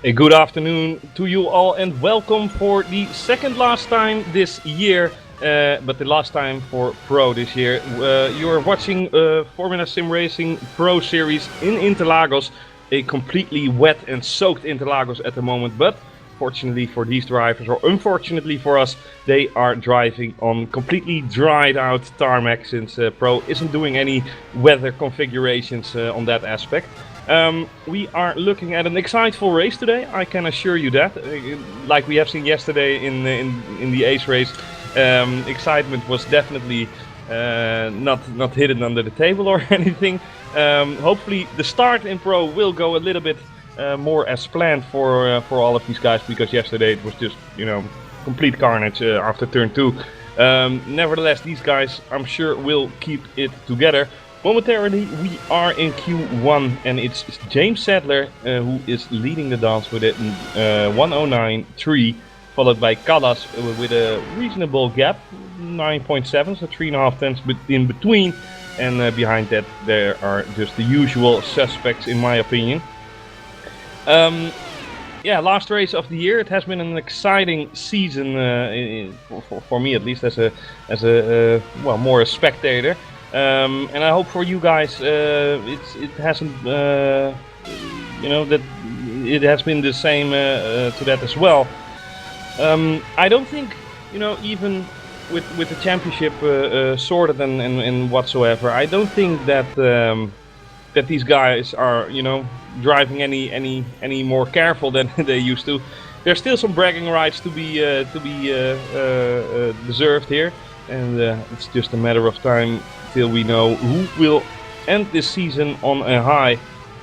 A good afternoon to you all and welcome for the second last time this year, but the last time for Pro this year. You are watching Formula SimRacing Pro Series in Interlagos, a completely wet and soaked Interlagos at the moment, but fortunately for these drivers, or unfortunately for us, they are driving on completely dried out tarmac since Pro isn't doing any weather configurations on that aspect. We are looking at an exciteful race today, I can assure you that. Like we have seen yesterday in the Ace race, excitement was definitely not hidden under the table or anything. Hopefully the start in Pro will go a little bit more as planned for all of these guys, because yesterday it was just, you know, complete carnage after turn 2. Nevertheless, these guys, I'm sure, will keep it together. Momentarily, we are in Q1, and it's James Sadler who is leading the dance with a 109.3, followed by Callas with a reasonable gap, 9.7, so 3.5 tenths in between. And behind that, there are just the usual suspects, in my opinion. Yeah, last race of the year. It has been an exciting season for me, at least, as a well, more a spectator. And I hope for you guys, it hasn't, you know, that it has been the same to that as well. I don't think, you know, even with the championship sorted and whatsoever, I don't think that that these guys are, you know, driving any more careful than they used to. There's still some bragging rights to be deserved here, and it's just a matter of time till we know who will end this season on a high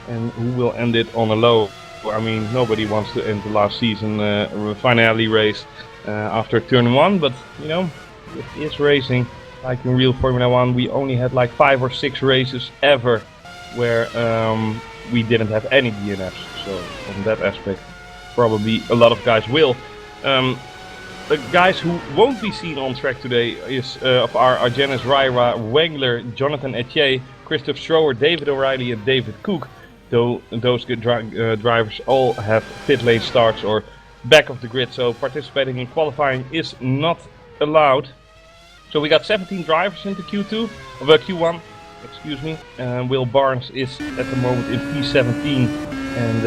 and who will end it on a low. I mean, nobody wants to end the last season finale race after turn 1, but you know, it is racing. Like in real Formula 1, we only had like 5 or 6 races ever where we didn't have any DNFs. So from that aspect, probably a lot of guys will. The guys who won't be seen on track today is of our Argenis Raira, Wengler, Jonathan Etier, Christoph Strower, David O'Reilly and David Cook. Though those good drivers all have pit lane starts or back of the grid, so participating in qualifying is not allowed. So we got 17 drivers into Q1. Excuse me. Will Barnes is at the moment in P17 and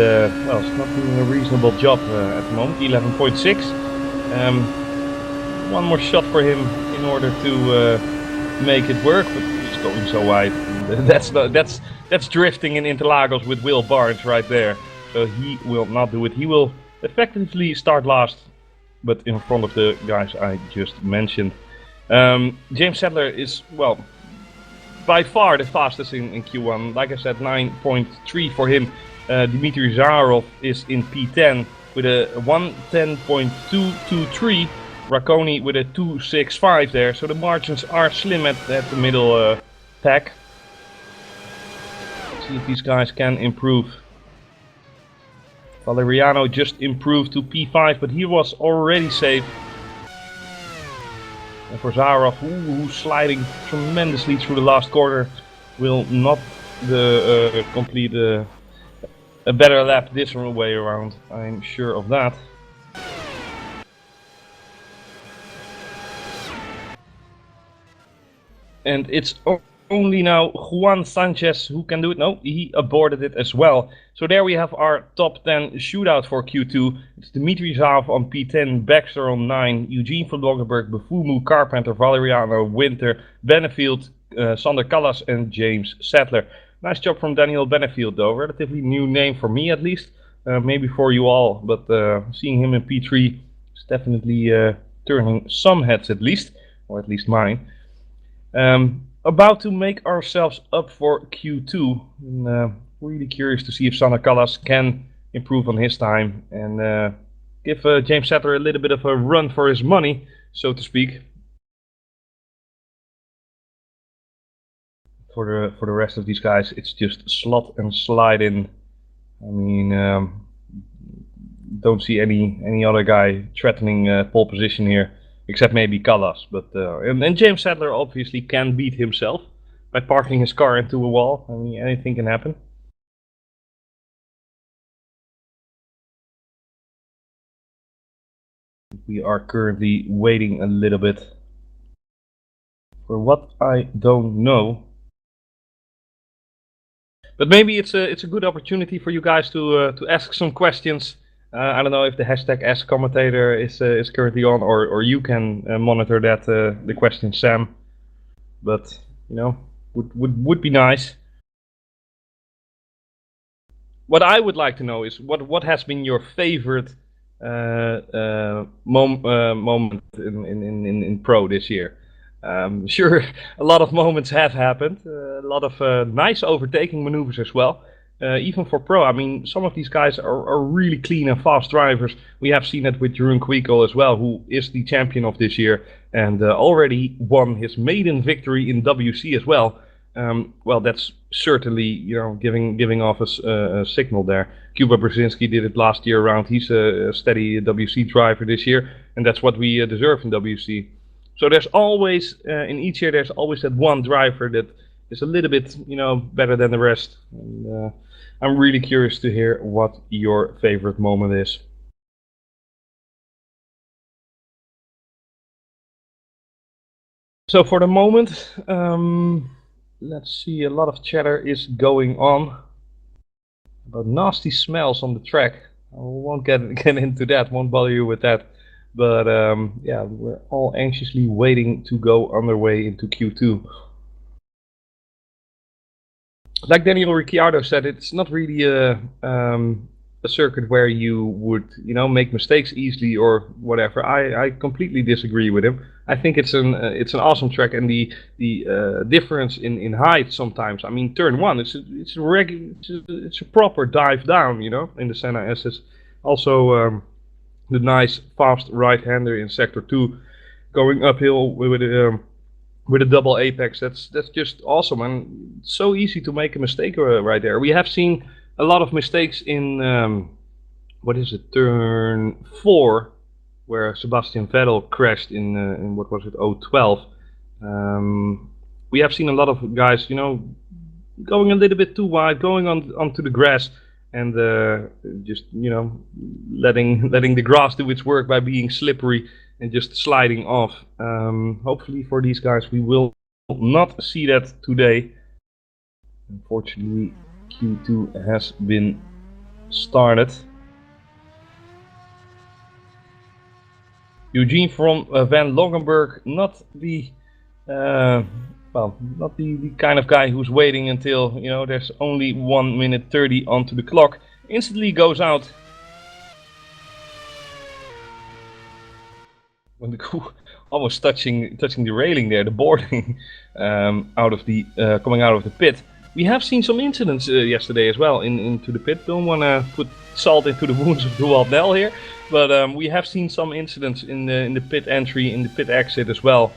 well, it's not doing a reasonable job at the moment, 11.6. One more shot for him in order to make it work, but he's going so wide. That's drifting in Interlagos with Will Barnes right there. So he will not do it. He will effectively start last, but in front of the guys I just mentioned. James Sadler is, well, by far the fastest in Q1. Like I said, 9.3 for him. Dmitry Zarov is in P10 with a 1:10.223, Racconi with a 2:65 there, so the margins are slim at the middle pack. Let's see if these guys can improve. Valeriano just improved to P5, but he was already safe. And for Zarov, who's sliding tremendously through the last quarter, will not complete a better lap this way around, I'm sure of that. And it's only now Juan Sanchez who can do it. No, he aborted it as well. So there we have our top 10 shootout for Q2. It's Dmitry Zarov on P10, Baxter on 9, Eugene van Dongenberg, Bufumu, Carpenter, Valeriano, Winter, Benefield, Sander Callas and James Sadler. Nice job from Daniel Benefield though, relatively new name for me at least, maybe for you all, but seeing him in P3 is definitely turning some heads at least, or at least mine. About to make ourselves up for Q2, and, really curious to see if Sander Callas can improve on his time and give James Sadler a little bit of a run for his money, so to speak. For the rest of these guys, it's just slot and slide in. I mean, don't see any other guy threatening pole position here, except maybe Callas. But and James Sadler obviously can beat himself by parking his car into a wall. I mean, anything can happen. We are currently waiting a little bit for what I don't know. But maybe it's a good opportunity for you guys to ask some questions. I don't know if the hashtag Ask Commentator is currently on, or you can monitor that the question, Sam. But you know, would be nice. What I would like to know is what has been your favorite moment in Pro this year. Sure, a lot of moments have happened, a lot of nice overtaking maneuvers as well. Even for Pro, I mean, some of these guys are really clean and fast drivers. We have seen it with Jeroen Kweekel as well, who is the champion of this year and already won his maiden victory in WC as well. Well, that's certainly, you know, giving off a signal there. Kuba Brzezinski did it last year around. He's a steady WC driver this year, and that's what we deserve in WC. So there's always, in each year, there's always that one driver that is a little bit, you know, better than the rest. And I'm really curious to hear what your favorite moment is. So for the moment, let's see, a lot of chatter is going on about nasty smells on the track. I won't get into that, won't bother you with that. But yeah, we're all anxiously waiting to go underway into Q2. Like Daniel Ricciardo said, it's not really a circuit where you would, you know, make mistakes easily or whatever. I completely disagree with him. I think it's an awesome track, and the difference in height sometimes. I mean, turn one, it's a proper dive down, you know, in the Senna SS. Also, the nice fast right-hander in sector 2, going uphill with a double apex. That's just awesome, and so easy to make a mistake right there. We have seen a lot of mistakes in what is it, turn 4, where Sebastian Vettel crashed in what was it, 012. We have seen a lot of guys, you know, going a little bit too wide, going onto the grass, and just, you know, letting the grass do its work by being slippery and just sliding off. Hopefully for these guys we will not see that today. Unfortunately, Q2 has been started. Eugene from Van Longenberg, not the well, not the kind of guy who's waiting until, you know, there's only 1 minute 30 onto the clock. Instantly goes out. When the almost touching the railing there, the boarding out of the coming out of the pit. We have seen some incidents yesterday as well into the pit. Don't want to put salt into the wounds of Roald Nel here, but we have seen some incidents in the pit entry, in the pit exit as well.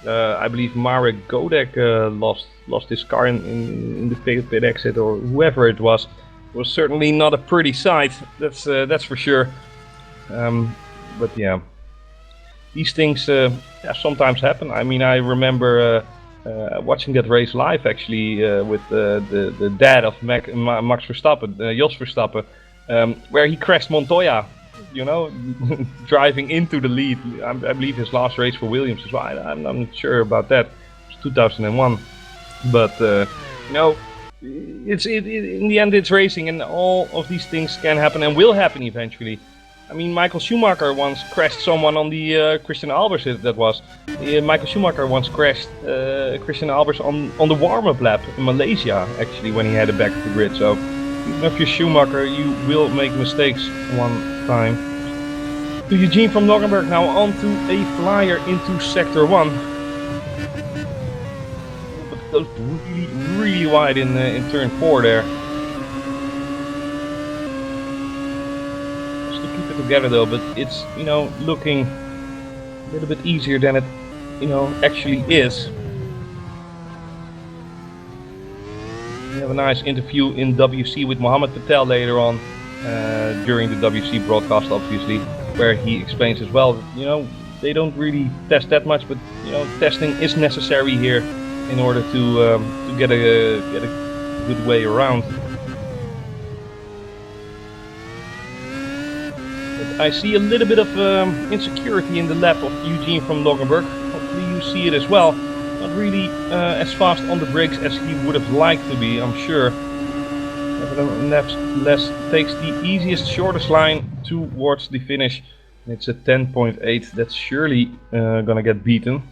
I believe Marek Godek lost his car in the pit exit, or whoever it was. It was certainly not a pretty sight. That's for sure. But yeah, these things sometimes happen. I mean, I remember watching that race live actually with the dad of Max Verstappen, Jos Verstappen, where he crashed Montoya, you know, driving into the lead. I believe his last race for Williams as well. I'm not sure about that. It was 2001, but you know, in the end it's racing, and all of these things can happen and will happen eventually. I mean, Michael Schumacher once crashed someone on the Christian Albers. That was Michael Schumacher once crashed Christian Albers on the warm-up lap in Malaysia, actually, when he headed back to the grid. So even if you're Schumacher, you will make mistakes one time. To Eugene from Noggenberg, now on to a flyer into sector 1. But it goes really wide in turn 4 there. Together though, but it's, you know, looking a little bit easier than it, you know, actually is. We have a nice interview in WC with Mohammed Patel later on during the WC broadcast, obviously, where he explains as well, you know, they don't really test that much, but, you know, testing is necessary here in order to get a good way around. I see a little bit of insecurity in the lap of Eugene from Loganberg. Hopefully you see it as well. Not really as fast on the brakes as he would have liked to be, I'm sure. Nevertheless, takes the easiest, shortest line towards the finish. It's a 10.8. That's surely gonna get beaten.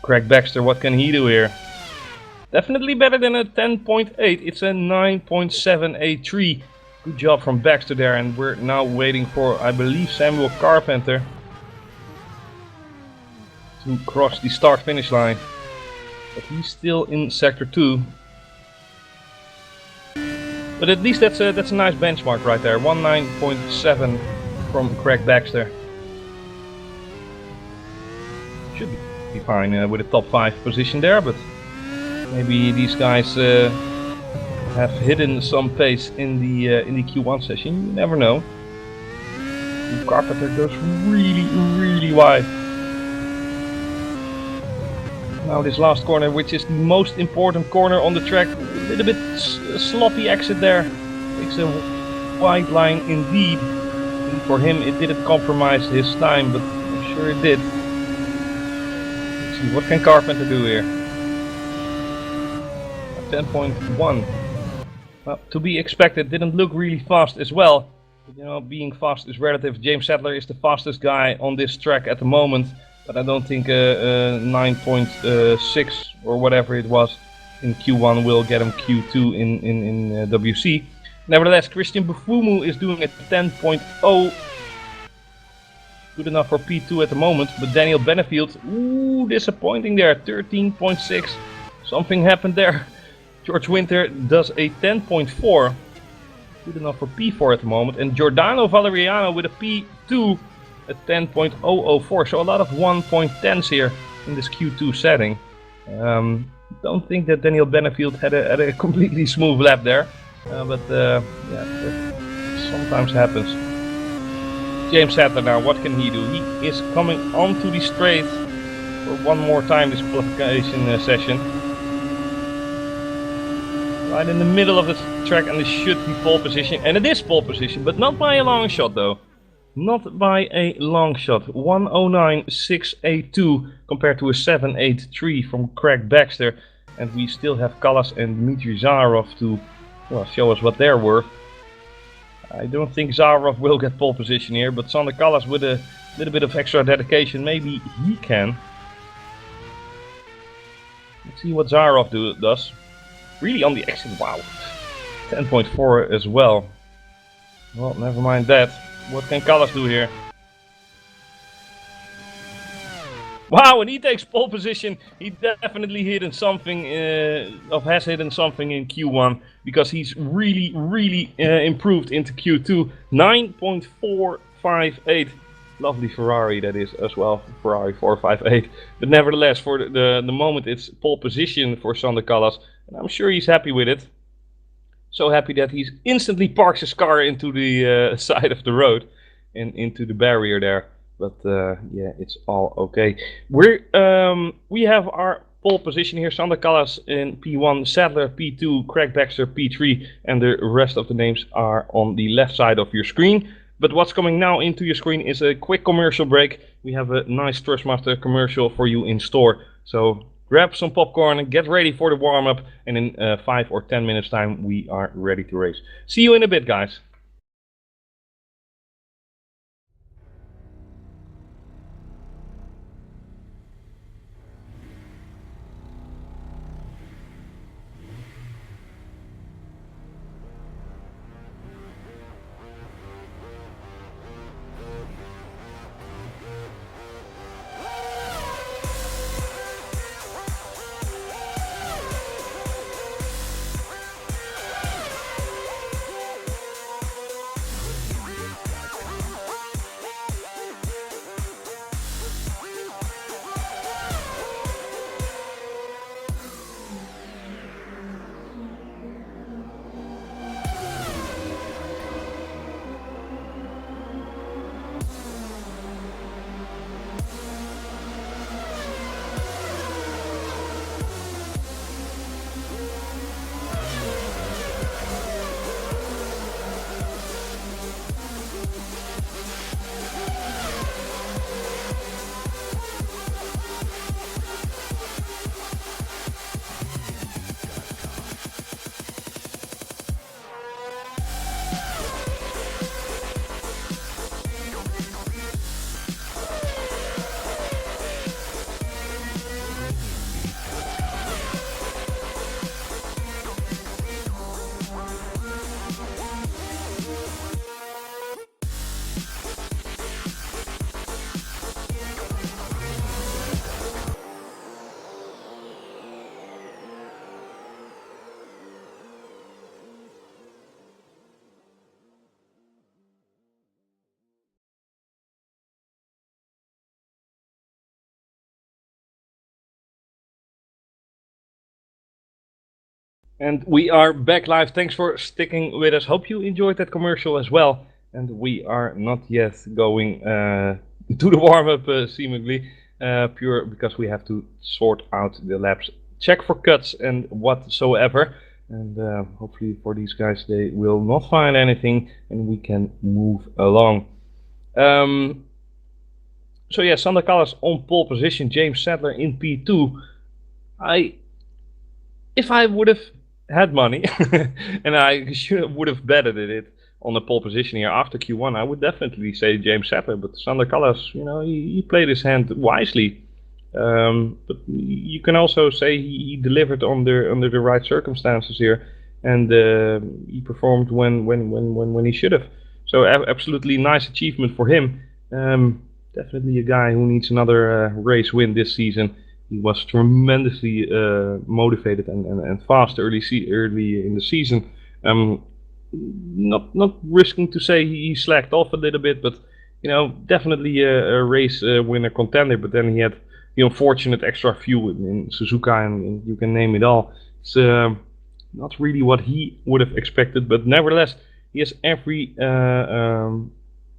Craig Baxter, what can he do here? Definitely better than a 10.8. It's a 9.783. Good job from Baxter there, and we're now waiting for, I believe, Samuel Carpenter to cross the start-finish line. But he's still in sector 2. But at least that's a nice benchmark right there. 19.7 from Craig Baxter. Should be fine with a top 5 position there, but maybe these guys have hidden some pace in the Q1 session. You never know. Carpenter goes really wide. Now this last corner, which is the most important corner on the track, a little bit sloppy exit there. Takes a wide line indeed. And for him it didn't compromise his time, but I'm sure it did. Let's see, what can Carpenter do here? 10.1. Well, to be expected, didn't look really fast as well. But, you know, being fast is relative. James Sadler is the fastest guy on this track at the moment. But I don't think 9.6 or whatever it was in Q1 will get him Q2 in WC. Nevertheless, Christian Bufumu is doing a 10.0. Good enough for P2 at the moment. But Daniel Benefield, ooh, disappointing there. 13.6. Something happened there. George Winter does a 10.4. Good enough for P4 at the moment. And Giordano Valeriano with a P2. A 10.004, so a lot of 1.10s here in this Q2 setting. Don't think that Daniel Benefield had a completely smooth lap there, but yeah, that sometimes happens. James Sadler now, what can he do? He is coming onto the straight for one more time this qualification session. Right in the middle of the track, and this should be pole position, and it is pole position, but not by a long shot though. Not by a long shot. 109.682 compared to a 783 from Craig Baxter. And we still have Callas and Dmitry Zarov to, well, show us what they're worth. I don't think Zarov will get pole position here, but Sander Callas with a little bit of extra dedication, maybe he can. Let's see what Zarov does. Really on the exit, wow. 10.4 as well. Well, never mind that. What can Callas do here? Wow, and he takes pole position. He definitely hidden something, has hidden something in Q1 because he's really improved into Q2. 9.458. Lovely Ferrari that is as well, Ferrari 458. But nevertheless, for the moment it's pole position for Sander Callas, and I'm sure he's happy with it. So happy that he instantly parks his car into the side of the road and into the barrier there. But yeah, it's all okay. We have our pole position here. Sander Callas in P1, Sadler P2, Craig Baxter P3, and the rest of the names are on the left side of your screen. But what's coming now into your screen is a quick commercial break. We have a nice Thrustmaster commercial for you in store. So grab some popcorn and get ready for the warm-up, and in 5 or 10 minutes time we are ready to race. See you in a bit, guys. And we are back live. Thanks for sticking with us. Hope you enjoyed that commercial as well. And we are not yet going to the warm-up, seemingly, pure because we have to sort out the laps, check for cuts and whatsoever. And hopefully for these guys, they will not find anything and we can move along. So yeah, Sander Callas on pole position, James Sadler in P2. If I would have had money and I would have betted it on the pole position here after Q1, I would definitely say James Sadler. But Sander Callas, you know, he played his hand wisely. But you can also say he delivered under the right circumstances here, and he performed when he should have. So absolutely nice achievement for him. Definitely a guy who needs another race win this season. He was tremendously motivated and fast early in the season. Not risking to say he slacked off a little bit, but you know, definitely a race winner contender. But then he had the unfortunate extra fuel in Suzuka, and you can name it all. It's not really what he would have expected, but nevertheless, he has every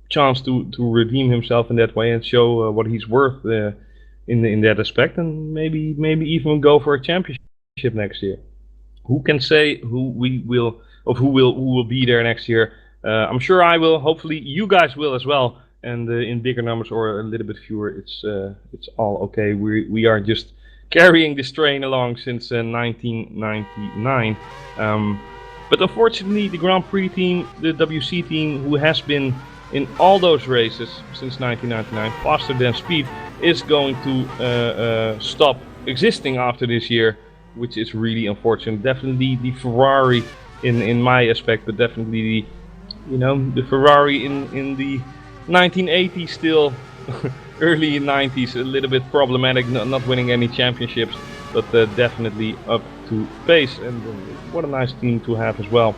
chance to redeem himself in that way and show what he's worth in that aspect, and maybe even go for a championship next year. Who can say who will be there next year? I'm sure I will. Hopefully you guys will as well. And in bigger numbers or a little bit fewer, it's all okay. We are just carrying this train along since 1999. But unfortunately, the Grand Prix team, the WC team, who has been in all those races since 1999, faster than speed, is going to stop existing after this year, which is really unfortunate. Definitely the Ferrari in my aspect, but definitely the Ferrari in the 1980s still, early 90s, a little bit problematic, not winning any championships, but definitely up to pace, and what a nice team to have as well.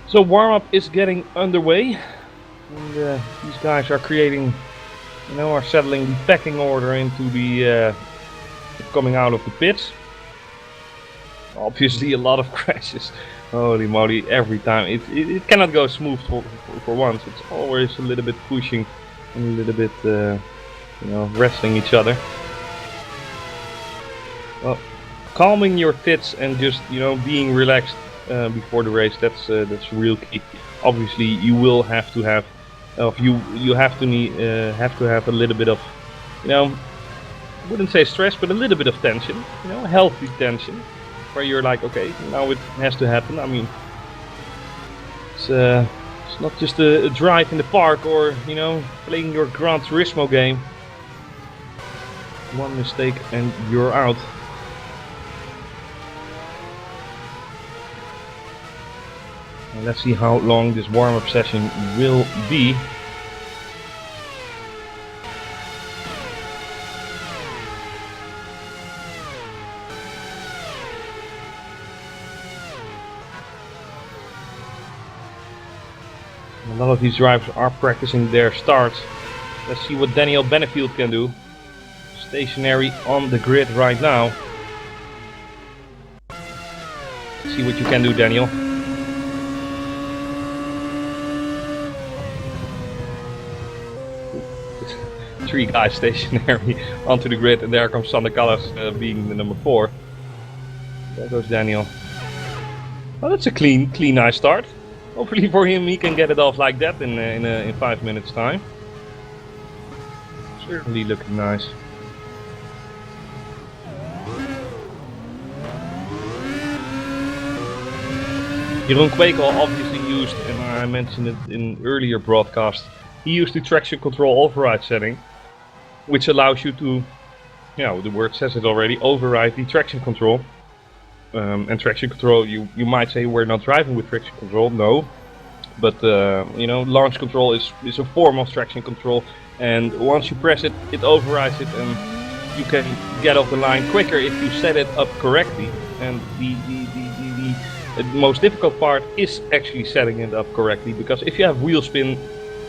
So warm-up is getting underway, and these guys are creating, are settling the pecking order into the coming out of the pits. Obviously a lot of crashes, holy moly, every time. It cannot go smooth for once. It's always a little bit pushing and a little bit wrestling each other. Well, calming your tits and just being relaxed before the race, that's real key. Obviously you will have to have you have to have a little bit of I wouldn't say stress, but a little bit of tension, healthy tension, where you're like, okay, now it has to happen. I mean, it's not just a drive in the park or playing your Gran Turismo game. One mistake and you're out. And let's see how long this warm-up session will be. A lot of these drivers are practicing their starts. Let's see what Daniel Benefield can do. Stationary on the grid right now. Let's see what you can do, Daniel. Three guys stationary onto the grid, and there comes Sander Callas being the number 4. There goes Daniel. Well, that's a clean, nice start. Hopefully for him, he can get it off like that in 5 minutes time. Certainly looking nice. Jeroen Kweekel obviously used, and I mentioned it in earlier broadcasts, he used the traction control override setting, which allows you to, the word says it already, override the traction control. And traction control, you might say we're not driving with traction control, no. But launch control is a form of traction control, and once you press it, it overrides it, and you can get off the line quicker if you set it up correctly. And the most difficult part is actually setting it up correctly, because if you have wheel spin,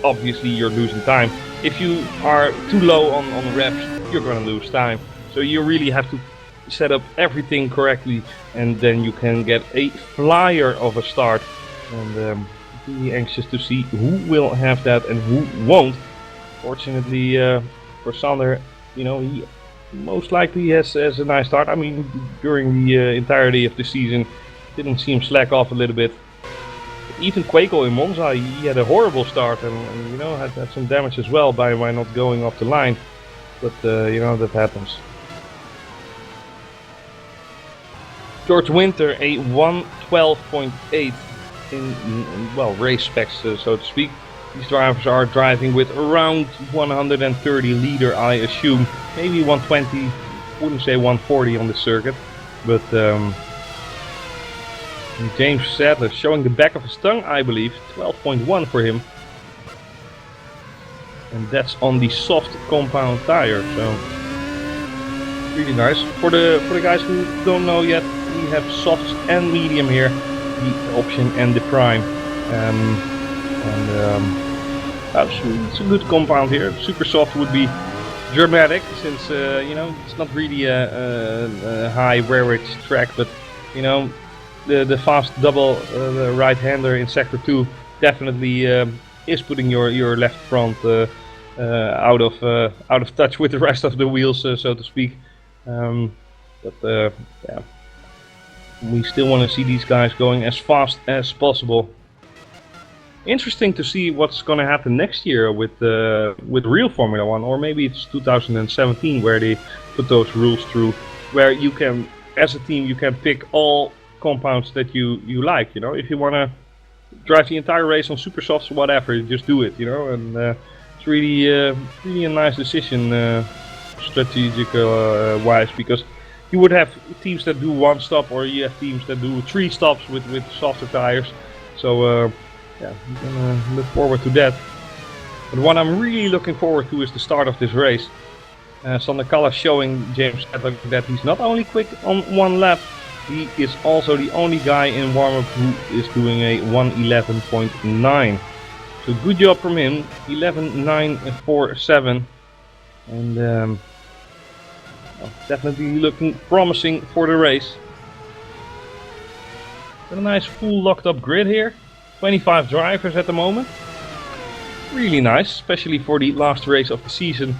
obviously you're losing time. If you are too low on revs, you're gonna lose time. So you really have to set up everything correctly, and then you can get a flyer of a start. And really anxious to see who will have that and who won't. Fortunately for Sander, you know, he most likely has a nice start. I mean, during the entirety of the season, didn't seem slack off a little bit. But even Kweekel in Monza, he had a horrible start and you know, had some damage as well by not going off the line. But you know, that happens. George Winter, a 112.8 in well, race specs, so to speak. These drivers are driving with around 130 liter, I assume. Maybe 120, wouldn't say 140 on the circuit. But James Sadler showing the back of his tongue, I believe. 12.1 for him. And that's on the soft compound tire, so really nice. For the guys who don't know yet, we have softs and medium here, the option and the prime. It's a good compound here. Super soft would be dramatic, since you know, it's not really a high wearage track, but you know, the fast double the right-hander in sector 2 definitely is putting your left front out of touch with the rest of the wheels, so to speak. Yeah, we still want to see these guys going as fast as possible. Interesting to see what's going to happen next year with real Formula 1, or maybe it's 2017 where they put those rules through, where you can, as a team, you can pick all compounds that you like. You know, if you want to drive the entire race on super softs, whatever, you just do it. You know, and it's really a nice decision, strategic wise, because you would have teams that do one stop, or you have teams that do 3 stops with softer tires. So yeah, I'm gonna look forward to that. But what I'm really looking forward to is the start of this race. Sander Kallas showing James Sadler that he's not only quick on one lap, he is also the only guy in warm-up who is doing a 1:11.9. So good job from him, 11.947, and well, definitely looking promising for the race. Got a nice full locked up grid here. 25 drivers at the moment. Really nice, especially for the last race of the season.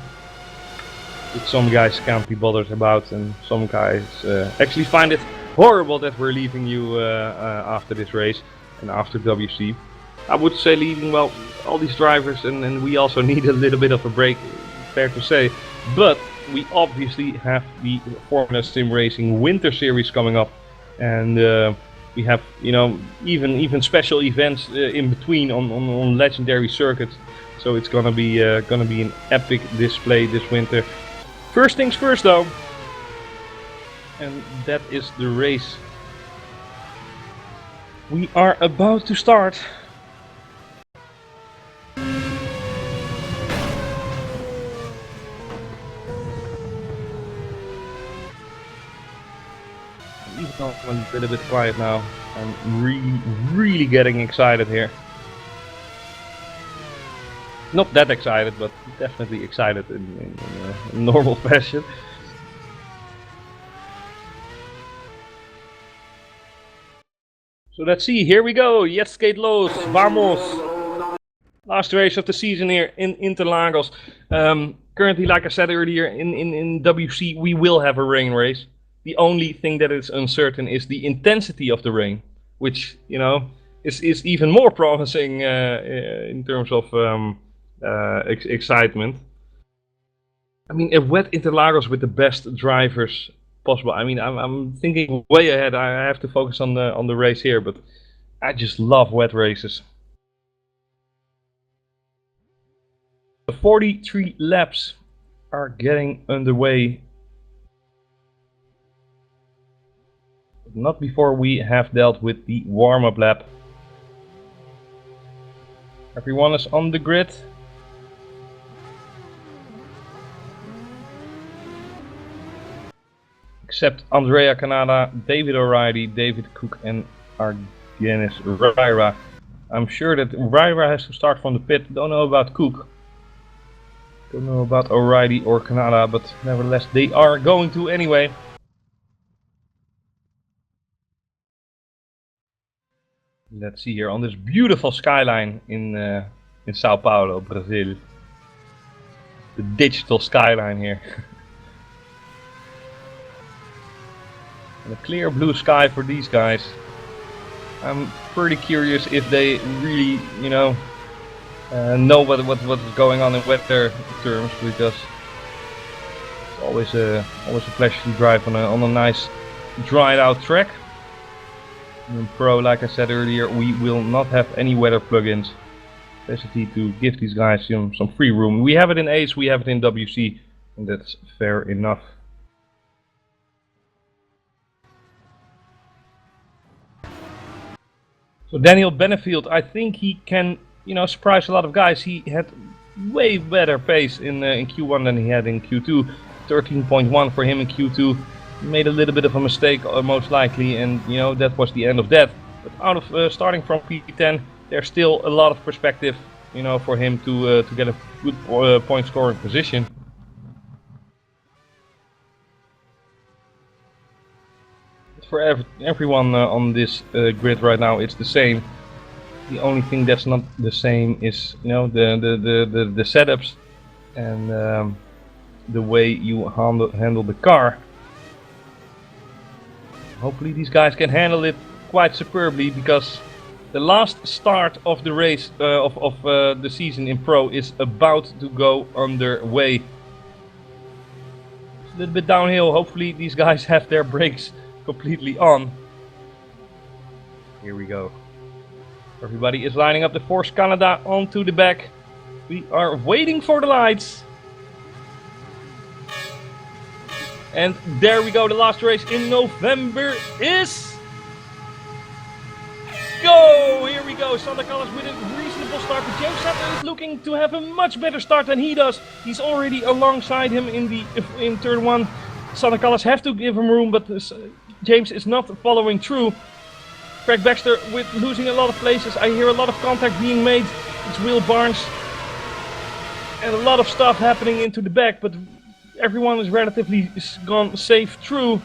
Which some guys can't be bothered about, and some guys actually find it horrible that we're leaving you after this race and after WC. I would say leaving, well, all these drivers, and we also need a little bit of a break, fair to say. But we obviously have the Formula SimRacing Winter Series coming up, and we have, you know, even special events in between on legendary circuits. So it's gonna be an epic display this winter. First things first, though, and that is the race. We are about to start. Even though I'm a little bit quiet now, I'm really getting excited here. Not that excited, but definitely excited in a normal fashion. So let's see, here we go, jetzt geht los, vamos! Last race of the season here in Interlagos. Currently, like I said earlier, in WC we will have a rain race. The only thing that is uncertain is the intensity of the rain, which, you know, is even more promising in terms of excitement. I mean, a wet Interlagos with the best drivers possible. I mean, I'm thinking way ahead. I have to focus on the race here, but I just love wet races. The 43 laps are getting underway. Not before we have dealt with the warm-up lap. Everyone is on the grid. Except Andrea Canada, David O'Reilly, David Cook and Argenis Ryra. I'm sure that Ryra has to start from the pit. Don't know about Cook. Don't know about O'Reilly or Canada, but nevertheless they are going to anyway. Let's see here on this beautiful skyline in Sao Paulo, Brazil. The digital skyline here. And a clear blue sky for these guys. I'm pretty curious if they really, you know what's going on in weather terms, because it's always a pleasure to drive on a nice dried out track. In Pro, like I said earlier, we will not have any weather plugins, basically to give these guys some free room. We have it in Ace, we have it in WC, and that's fair enough. So Daniel Benefield, I think he can, surprise a lot of guys. He had way better pace in Q1 than he had in Q2. 13.1 for him in Q2. He made a little bit of a mistake, most likely, and that was the end of that. But out of starting from P10, there's still a lot of perspective, for him to get a good point scoring position. For everyone on this grid right now, it's the same. The only thing that's not the same is, the setups and the way you handle the car. Hopefully these guys can handle it quite superbly, because the last start of the race of the season in Pro is about to go underway. It's a little bit downhill. Hopefully these guys have their brakes completely on. Here we go. Everybody is lining up. The Force Canada onto the back. We are waiting for the lights. And there we go. The last race in November is go! Here we go. Santa Carlos with a reasonable start. But James Sattler is looking to have a much better start than he does. He's already alongside him in turn 1. Santa Carlos have to give him room, but James is not following through. Craig Baxter with losing a lot of places. I hear a lot of contact being made. It's Will Barnes. And a lot of stuff happening into the back, but everyone is relatively gone safe through.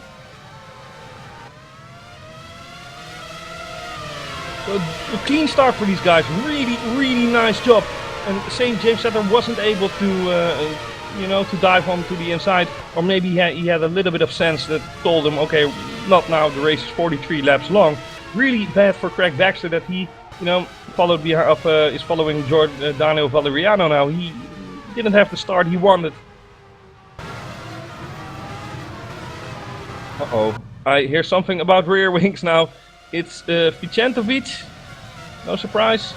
So a clean start for these guys. Really nice job. And saying James Sattler wasn't able to to dive onto the inside, or maybe he had a little bit of sense that told him, okay, not now, the race is 43 laps long. Really bad for Craig Baxter that he, followed behind, is following Daniel Valeriano now. He didn't have the start he wanted. Uh-oh, I hear something about rear wings now. It's Vicentovic, no surprise.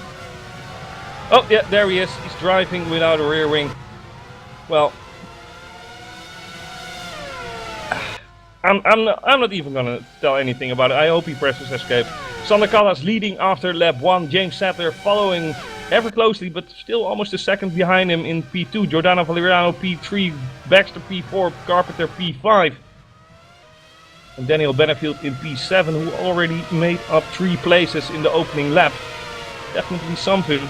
Oh yeah, there he is, he's driving without a rear wing. Well, I'm not even gonna tell anything about it. I hope he presses escape. Sander Callas leading after lap 1. James Sattler following ever closely, but still almost a second behind him in P2. Giordano Valeriano P3, Baxter P4, Carpenter P5. And Daniel Benefield in P7, who already made up 3 places in the opening lap. Definitely something.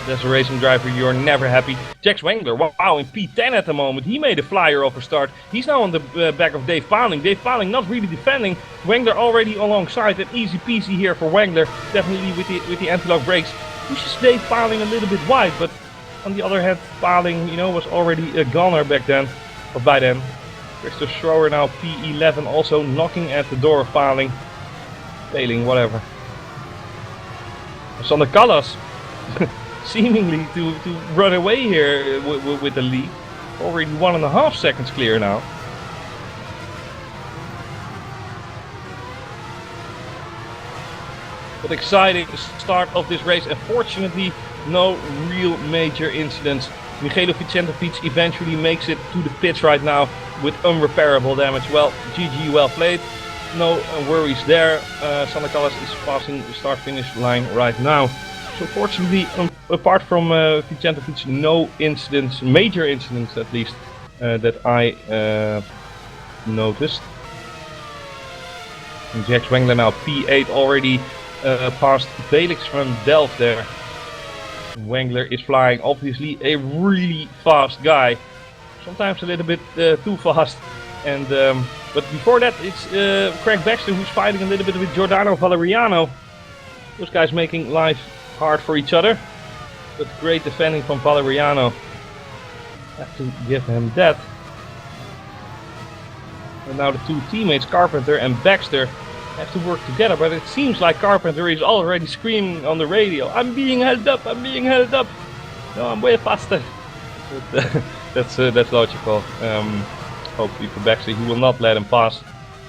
As a racing driver, you're never happy. Jax Wengler, wow, in P10 at the moment. He made a flyer of a start. He's now on the back of Dave Paling. Dave Paling not really defending. Wengler already alongside. And easy peasy here for Wengler. Definitely with the anti-lock brakes. Pushes Dave Paling a little bit wide. But on the other hand, Paling, was already a goner back then. Or by then. Christoph Schroer now P11, also knocking at the door of Paling. Failing, whatever. Sander Callas. Seemingly to run away here with the lead. Already 1.5 seconds clear now. But exciting start of this race. Unfortunately, no real major incidents. Michelo Vicentovic eventually makes it to the pits right now with unrepairable damage. Well, GG, well played. No worries there. Sander Callas is passing the start-finish line right now. So fortunately, apart from Vicentovic, no incidents, major incidents at least, that I noticed. And Jax Wengler now P8 already past Felix van Delft there. Wengler is flying, obviously a really fast guy. Sometimes a little bit too fast. And but before that, it's Craig Baxter who's fighting a little bit with Giordano Valeriano. Those guys making life hard for each other. But great defending from Valeriano. Have to give him that. And now the two teammates, Carpenter and Baxter, have to work together. But it seems like Carpenter is already screaming on the radio, "I'm being held up, I'm being held up. No, I'm way faster." But, that's logical. Hopefully for Baxter, he will not let him pass.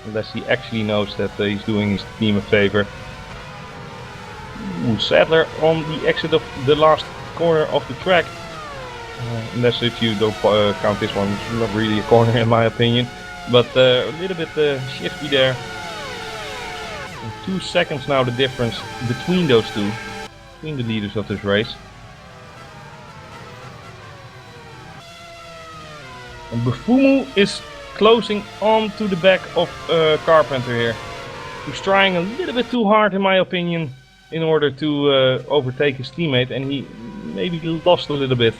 Unless he actually knows that he's doing his team a favor. Ooh, Sadler on the exit of the last corner of the track. Unless if you don't count this one, it's not really a corner in my opinion. But a little bit shifty there. And 2 seconds now the difference between those two. Between the leaders of this race. And Bufumu is closing on to the back of Carpenter here. He's trying a little bit too hard in my opinion in order to overtake his teammate, and he maybe lost a little bit.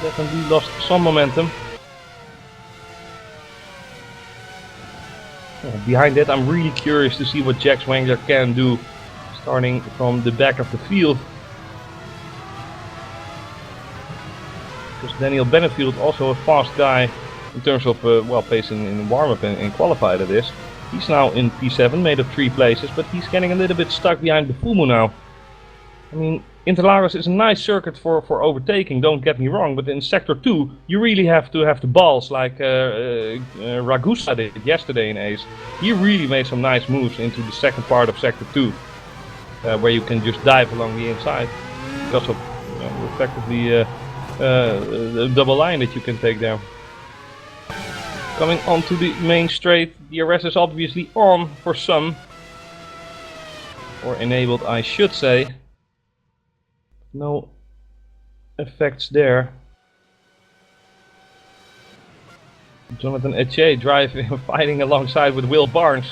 Definitely lost some momentum. Behind that I'm really curious to see what Jax Wangler can do starting from the back of the field. Because Daniel Benefield, also a fast guy in terms of well, pace in warm-up and qualified it is. He's now in P7, made of 3 places, but he's getting a little bit stuck behind Bufumu now. I mean, Interlagos is a nice circuit for overtaking, don't get me wrong, but in Sector 2 you really have to have the balls like Ragusa did yesterday in Ace. He really made some nice moves into the second part of Sector 2, where you can just dive along the inside because of effectively the double line that you can take there. Coming onto the main straight, DRS is obviously on for some, or enabled I should say. No effects there. Jonathan Etienne driving, fighting alongside with Will Barnes.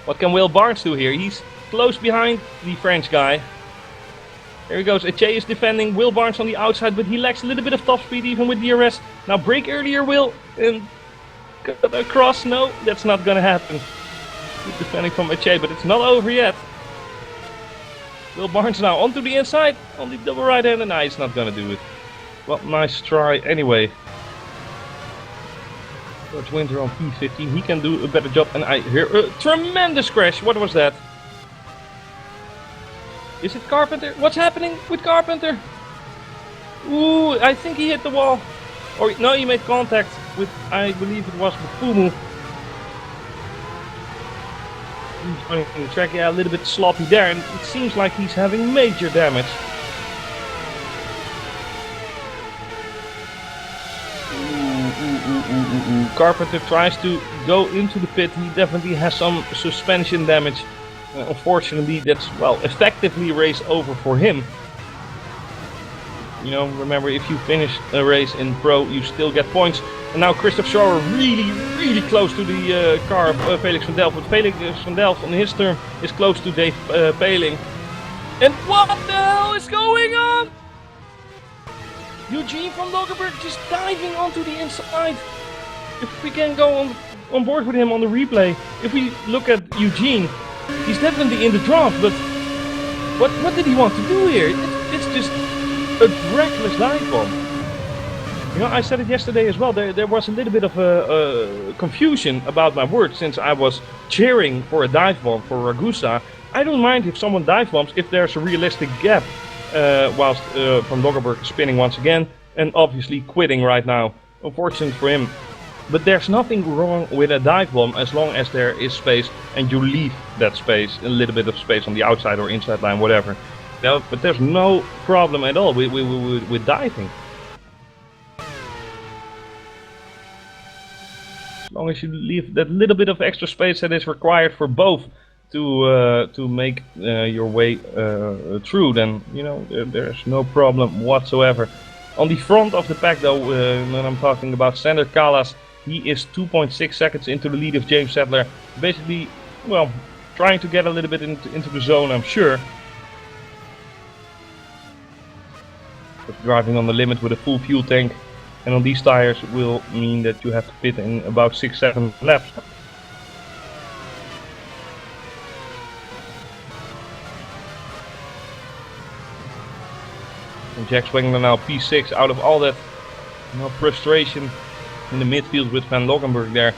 What can Will Barnes do here? He's close behind the French guy. There he goes. Etienne is defending Will Barnes on the outside, but he lacks a little bit of top speed even with DRS. Now brake earlier, Will, and cut across. No, that's not gonna happen. Good defending from Etienne, but it's not over yet. Will Barnes now onto the inside, on the double right hander. Nah, he's not gonna do it. Well, nice try anyway. George Winter on P15, he can do a better job, and I hear a tremendous crash. What was that? Is it Carpenter? What's happening with Carpenter? Ooh, I think he hit the wall. Or no, he made contact with, I believe it was Bufumu. He's running the track, yeah, a little bit sloppy there, and it seems like he's having major damage. Carpenter tries to go into the pit. He definitely has some suspension damage. Unfortunately, that's, well, effectively race over for him. You know, remember, if you finish a race in Pro, you still get points. And now Christoph Schauer really close to the car of Felix van Delft. But Felix van Delft on his turn is close to Dave Paling. And what the hell is going on? Eugene from Logerberg just diving onto the inside. If we can go on board with him on the replay. If we look at Eugene, he's definitely in the draft, but what did he want to do here? It's just a reckless dive bomb. You know, I said it yesterday as well, there was a little bit of a confusion about my words since I was cheering for a dive bomb for Ragusa. I don't mind if someone dive bombs if there's a realistic gap, whilst Van Doggerberg is spinning once again and obviously quitting right now. Unfortunate for him. But there's nothing wrong with a dive bomb as long as there is space and you leave that space, a little bit of space on the outside or inside line, whatever. No, but there's no problem at all with diving. As long as you leave that little bit of extra space that is required for both to make your way through, then you know there's no problem whatsoever. On the front of the pack though, when I'm talking about Sander Kalas, he is 2.6 seconds into the lead of James Sadler. Basically, well, trying to get a little bit into the zone, I'm sure. But driving on the limit with a full fuel tank. and on these tires will mean that you have to pit in about 6-7 laps. And Jack Swengler now P6 out of all that frustration in the midfield with Van Loggenburg there.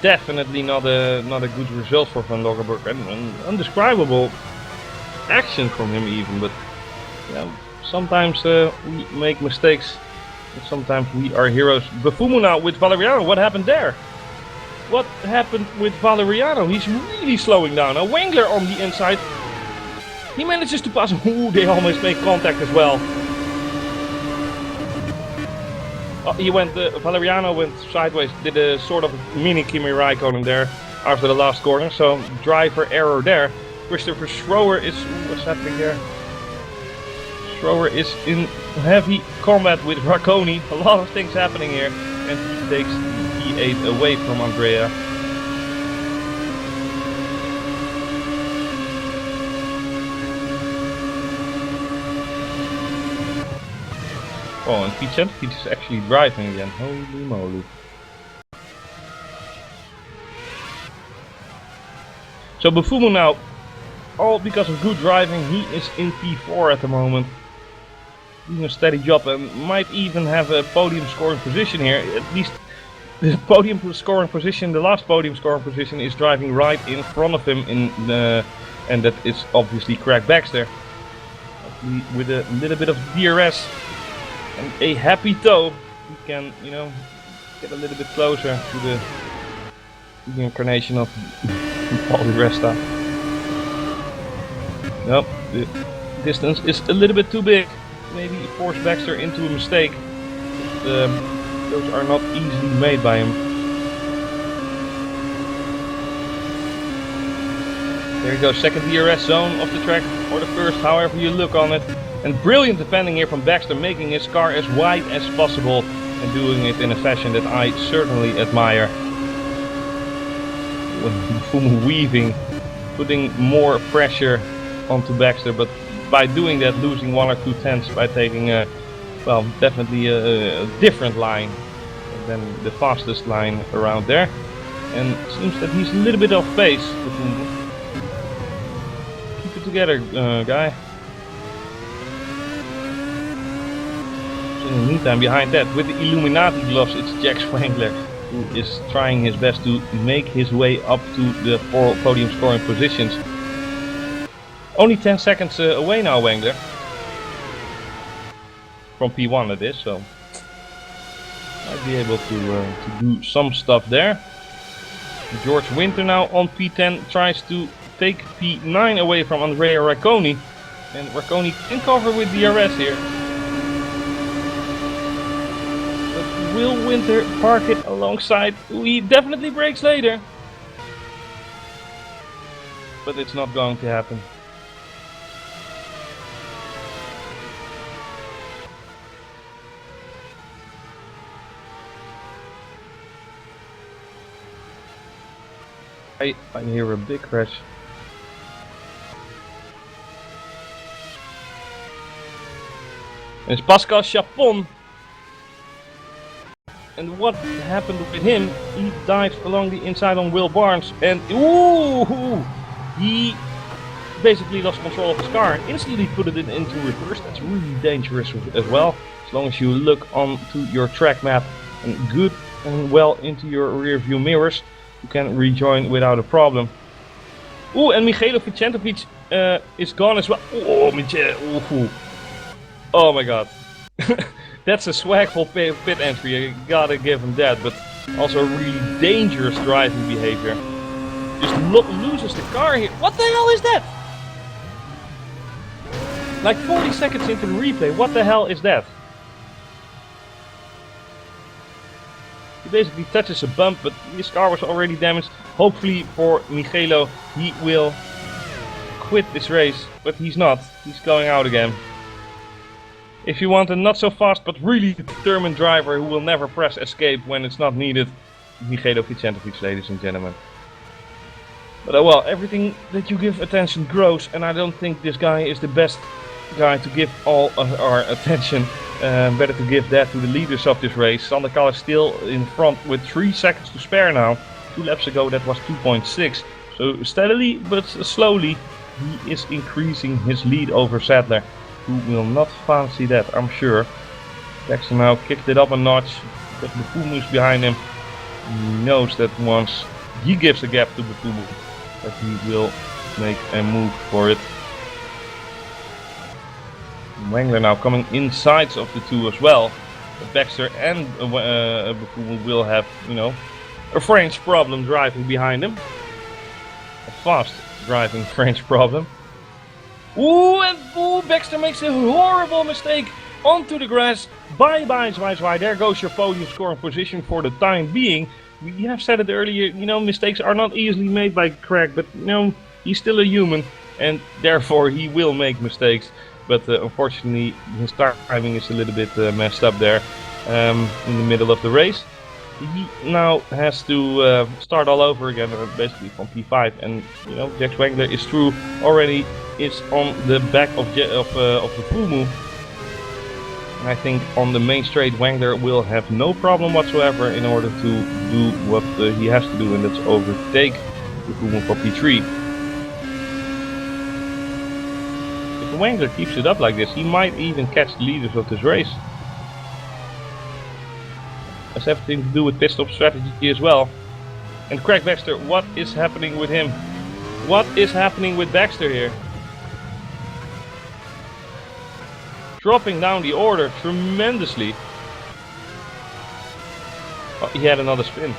Definitely not a good result for Van Loggenburg, and an undescribable action from him even, but sometimes we make mistakes, and sometimes we are heroes. Bufumo now with Valeriano, what happened there? What happened with Valeriano? He's really slowing down. Now Wengler on the inside, he manages to pass him. Ooh, they almost make contact as well. Valeriano went sideways, did a sort of mini Kimi Raikkonen there after the last corner, so driver error there. Christopher Schroer is, what's happening there? Schroer is in heavy combat with Racconi, a lot of things happening here, and he takes the P8 away from Andrea. Oh, and Pete is actually driving again. Holy moly. So Bufumo now, all because of good driving, he is in P4 at the moment. Doing a steady job and might even have a podium scoring position here. At least the podium scoring position, the last podium scoring position, is driving right in front of him and that is obviously Craig Baxter. With a little bit of DRS and a happy toe, he can, get a little bit closer to the incarnation of Paul di Resta. Nope, the distance is a little bit too big. Maybe force Baxter into a mistake. But, those are not easily made by him. There you go, second DRS zone of the track, or the first, however you look on it. And brilliant defending here from Baxter, making his car as wide as possible and doing it in a fashion that I certainly admire. Weaving, putting more pressure onto Baxter, but by doing that losing 1 or 2 tenths by taking definitely a different line than the fastest line around there. And it seems that he's a little bit off pace. Keep it together, guy. In the meantime, behind that, with the Illuminati gloves, it's Jack Swengler, who is trying his best to make his way up to the 4 podium scoring positions. Only 10 seconds away now, Wengler. From P1 that is, so might be able to do some stuff there. George Winter now on P10 tries to take P9 away from Andrea Racconi. And Racconi can cover with DRS here. But will Winter park it alongside? He definitely brakes later. But it's not going to happen. I hear a big crash. It's Pascal Chapon. And what happened with him? He dived along the inside on Will Barnes and he basically lost control of his car and instantly put it into reverse. That's really dangerous as well. As long as you look onto your track map and good and well into your rear view mirrors, you can rejoin without a problem. Ooh, and Michelo Vicentovic is gone as well. Oh my god. That's a swagful pit entry, I gotta give him that, but also really dangerous driving behavior. Just loses the car here. What the hell is that? Like 40 seconds into the replay, what the hell is that? He basically touches a bump, but his car was already damaged. Hopefully for Michelo, he will quit this race, but he's not. He's going out again. If you want a not so fast but really determined driver who will never press escape when it's not needed, Michelo Vicentovic, ladies and gentlemen. But well, everything that you give attention grows, and I don't think this guy is the best guy to give all of our attention. Better to give that to the leaders of this race. Sanderkal is still in front with 3 seconds to spare now. 2 laps ago that was 2.6. So steadily but slowly he is increasing his lead over Sadler, who will not fancy that, I'm sure. Jackson now kicked it up a notch, but Bufumu is behind him. He knows that once he gives a gap to Bufumu, that he will make a move for it. Wengler now coming inside of the two as well. Baxter and Bufumu will have, you know, a French problem driving behind him. A fast driving French problem. Ooh, and Baxter makes a horrible mistake onto the grass. Bye bye, Zwijzwaai. There goes your podium scoring position for the time being. We have said it earlier, you know, mistakes are not easily made by Craig, but you know, he's still a human and therefore he will make mistakes. But unfortunately his timing is a little bit messed up there in the middle of the race. He now has to start all over again, basically from P5, and you know, Jax Wengler is through already. Is on the back of the Fumu. And I think on the main straight Wengler will have no problem whatsoever in order to do what he has to do, and that's overtake the Fumu for P3. If Wengler keeps it up like this, he might even catch the leaders of this race. Has everything to do with pit stop strategy as well. And Craig Baxter, what is happening with him? What is happening with Baxter here? Dropping down the order tremendously. Oh, he had another spin.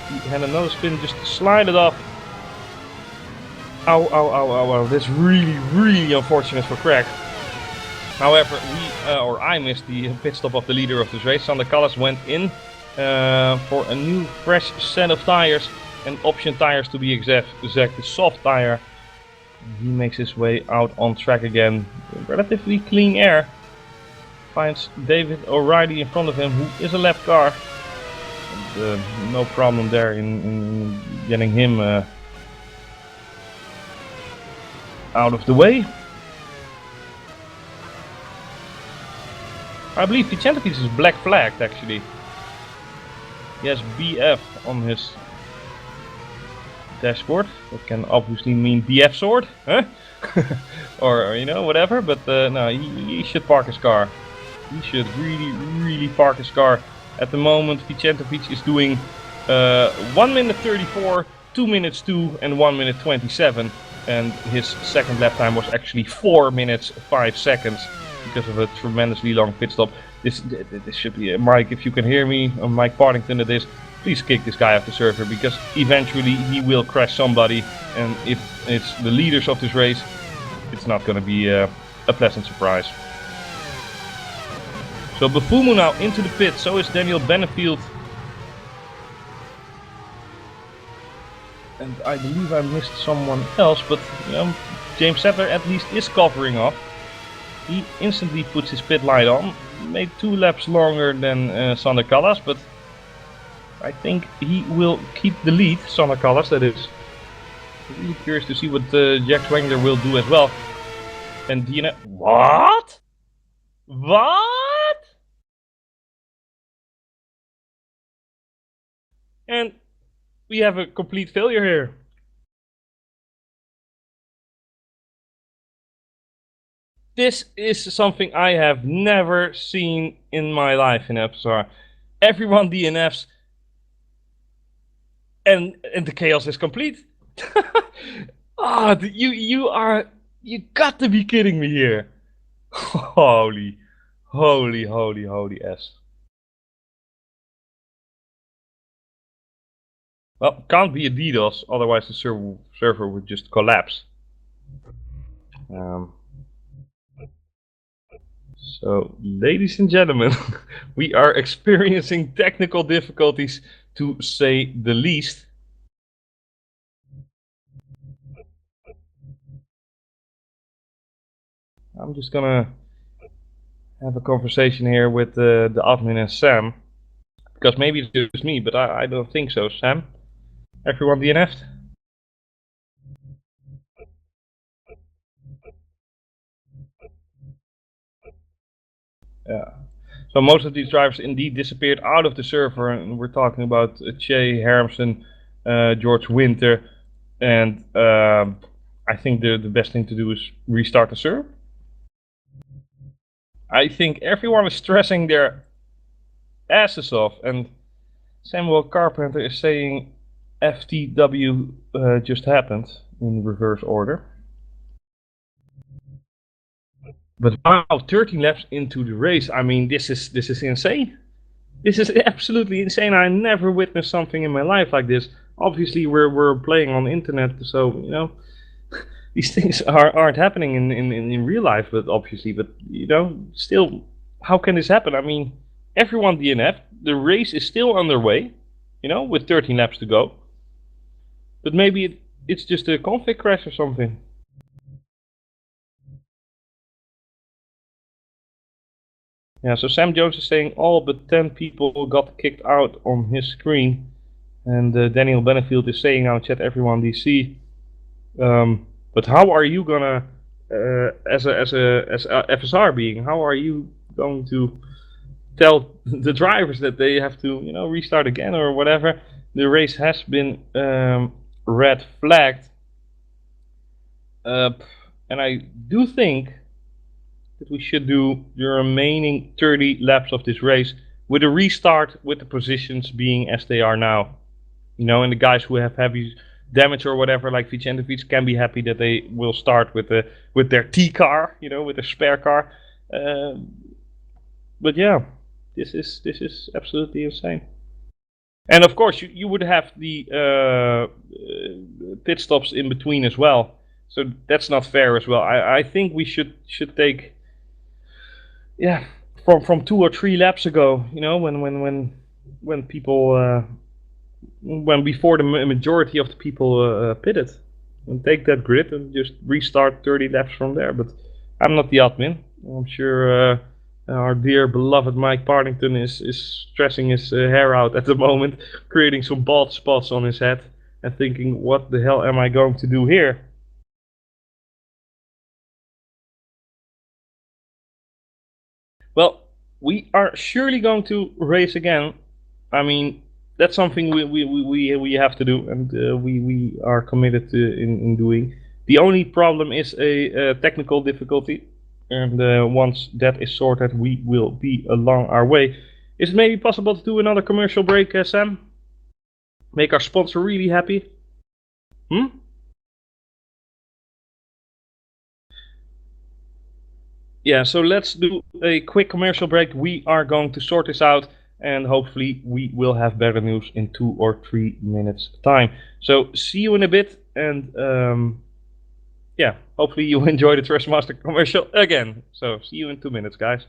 He had another spin just to slide it off. Ow, ow, ow, ow, ow. That's really, really unfortunate for Craig. However, I missed the pit stop of the leader of this race. Sander Callas went in for a new fresh set of tires, and option tires to be exact, the soft tire. He makes his way out on track again. Relatively clean air. Finds David O'Reilly in front of him, who is a lap car. And, no problem there in getting him out of the way. I believe Vicentopis is black flagged actually. He has BF on his dashboard. That can obviously mean BF sword, huh? or you know, whatever, but no, he should park his car. He should really park his car. At the moment Vicentopis is doing 1 minute 34, 2 minutes 2 and 1 minute 27, and his second lap time was actually 4 minutes 5 seconds because of a tremendously long pit stop. This should be Mike, if you can hear me, Mike Partington, it is. Please kick this guy off the server, because eventually he will crash somebody, and if it's the leaders of this race, it's not going to be a pleasant surprise. So Bufumu now into the pit, so is Daniel Benefield. And I believe I missed someone else, but you know, James Sadler at least is covering off. He instantly puts his pit light on, made 2 laps longer than Sander Callas, but I think he will keep the lead, Sander Callas that is. I'm really curious to see what Jax Wengler will do as well. And DNF... What? What? And we have a complete failure here. This is something I have never seen in my life in FSR. Everyone DNFs. And the chaos is complete. Ah, you got to be kidding me here. Holy S. Well, can't be a DDoS, otherwise the server would just collapse. So, ladies and gentlemen, we are experiencing technical difficulties, to say the least. I'm just gonna have a conversation here with the admin and Sam, because maybe it's just me, but I don't think so. Sam, everyone DNF'd? Yeah. So most of these drivers indeed disappeared out of the server, and we're talking about Che, Hermsen, George Winter, and I think the best thing to do is restart the server. I think everyone is stressing their asses off, and Samuel Carpenter is saying FTW just happened in reverse order. But wow, 13 laps into the race. I mean, this is insane. This is absolutely insane. I never witnessed something in my life like this. Obviously, we're playing on the internet, so you know these things aren't happening in real life. But obviously, but you know, still, how can this happen? I mean, everyone DNF. The race is still underway. You know, with 13 laps to go. But maybe it's just a config crash or something. Yeah, so Sam Jones is saying all but 10 people got kicked out on his screen. And Daniel Benefield is saying now, chat everyone DC. But how are you gonna, as a FSR being, how are you going to tell the drivers that they have to, you know, restart again or whatever? The race has been red flagged. And I do think that we should do the remaining 30 laps of this race with a restart with the positions being as they are now. You know, and the guys who have heavy damage or whatever, like Vicentovic, can be happy that they will start with their T car, you know, with their spare car. But yeah, this is absolutely insane. And of course, you would have the pit stops in between as well. So that's not fair as well. I think we should take, yeah, from 2 or 3 laps ago, you know, when people when before the majority of the people pitted, and take that grid and just restart 30 laps from there. But I'm not the admin. I'm sure our dear beloved Mike Partington is stressing his hair out at the moment, creating some bald spots on his head and thinking, what the hell am I going to do here? Well, we are surely going to race again. I mean, that's something we have to do, and we are committed to in doing. The only problem is a technical difficulty, and once that is sorted, we will be along our way. Is it maybe possible to do another commercial break, Sam? Make our sponsor really happy? Yeah, so let's do a quick commercial break. We are going to sort this out, and hopefully we will have better news in 2 or 3 minutes time. So see you in a bit, and yeah, hopefully you enjoy the Thrustmaster commercial again. So see you in 2 minutes, guys.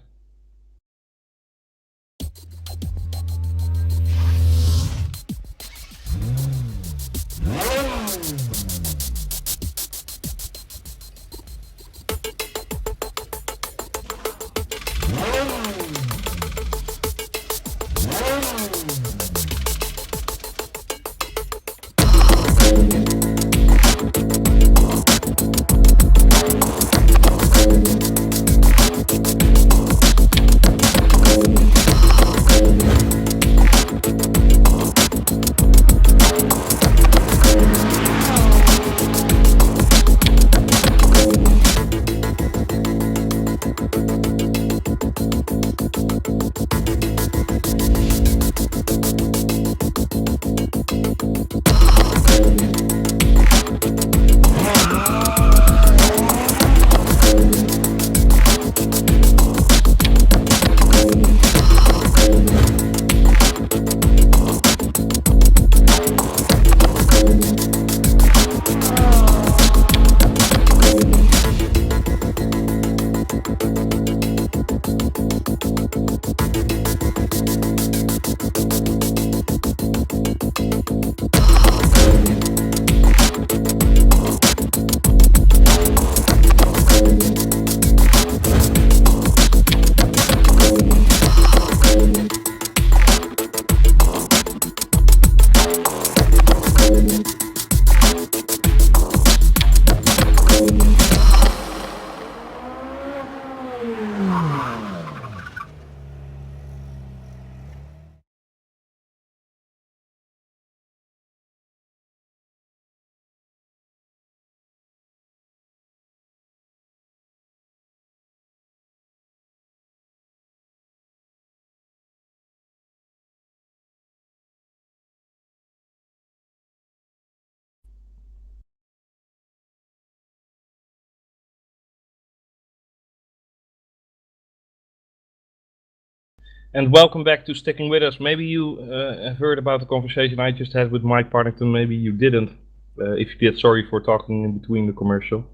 And welcome back to Sticking With Us. Maybe you have heard about the conversation I just had with Mike Partington, maybe you didn't. If you did, sorry for talking in between the commercial.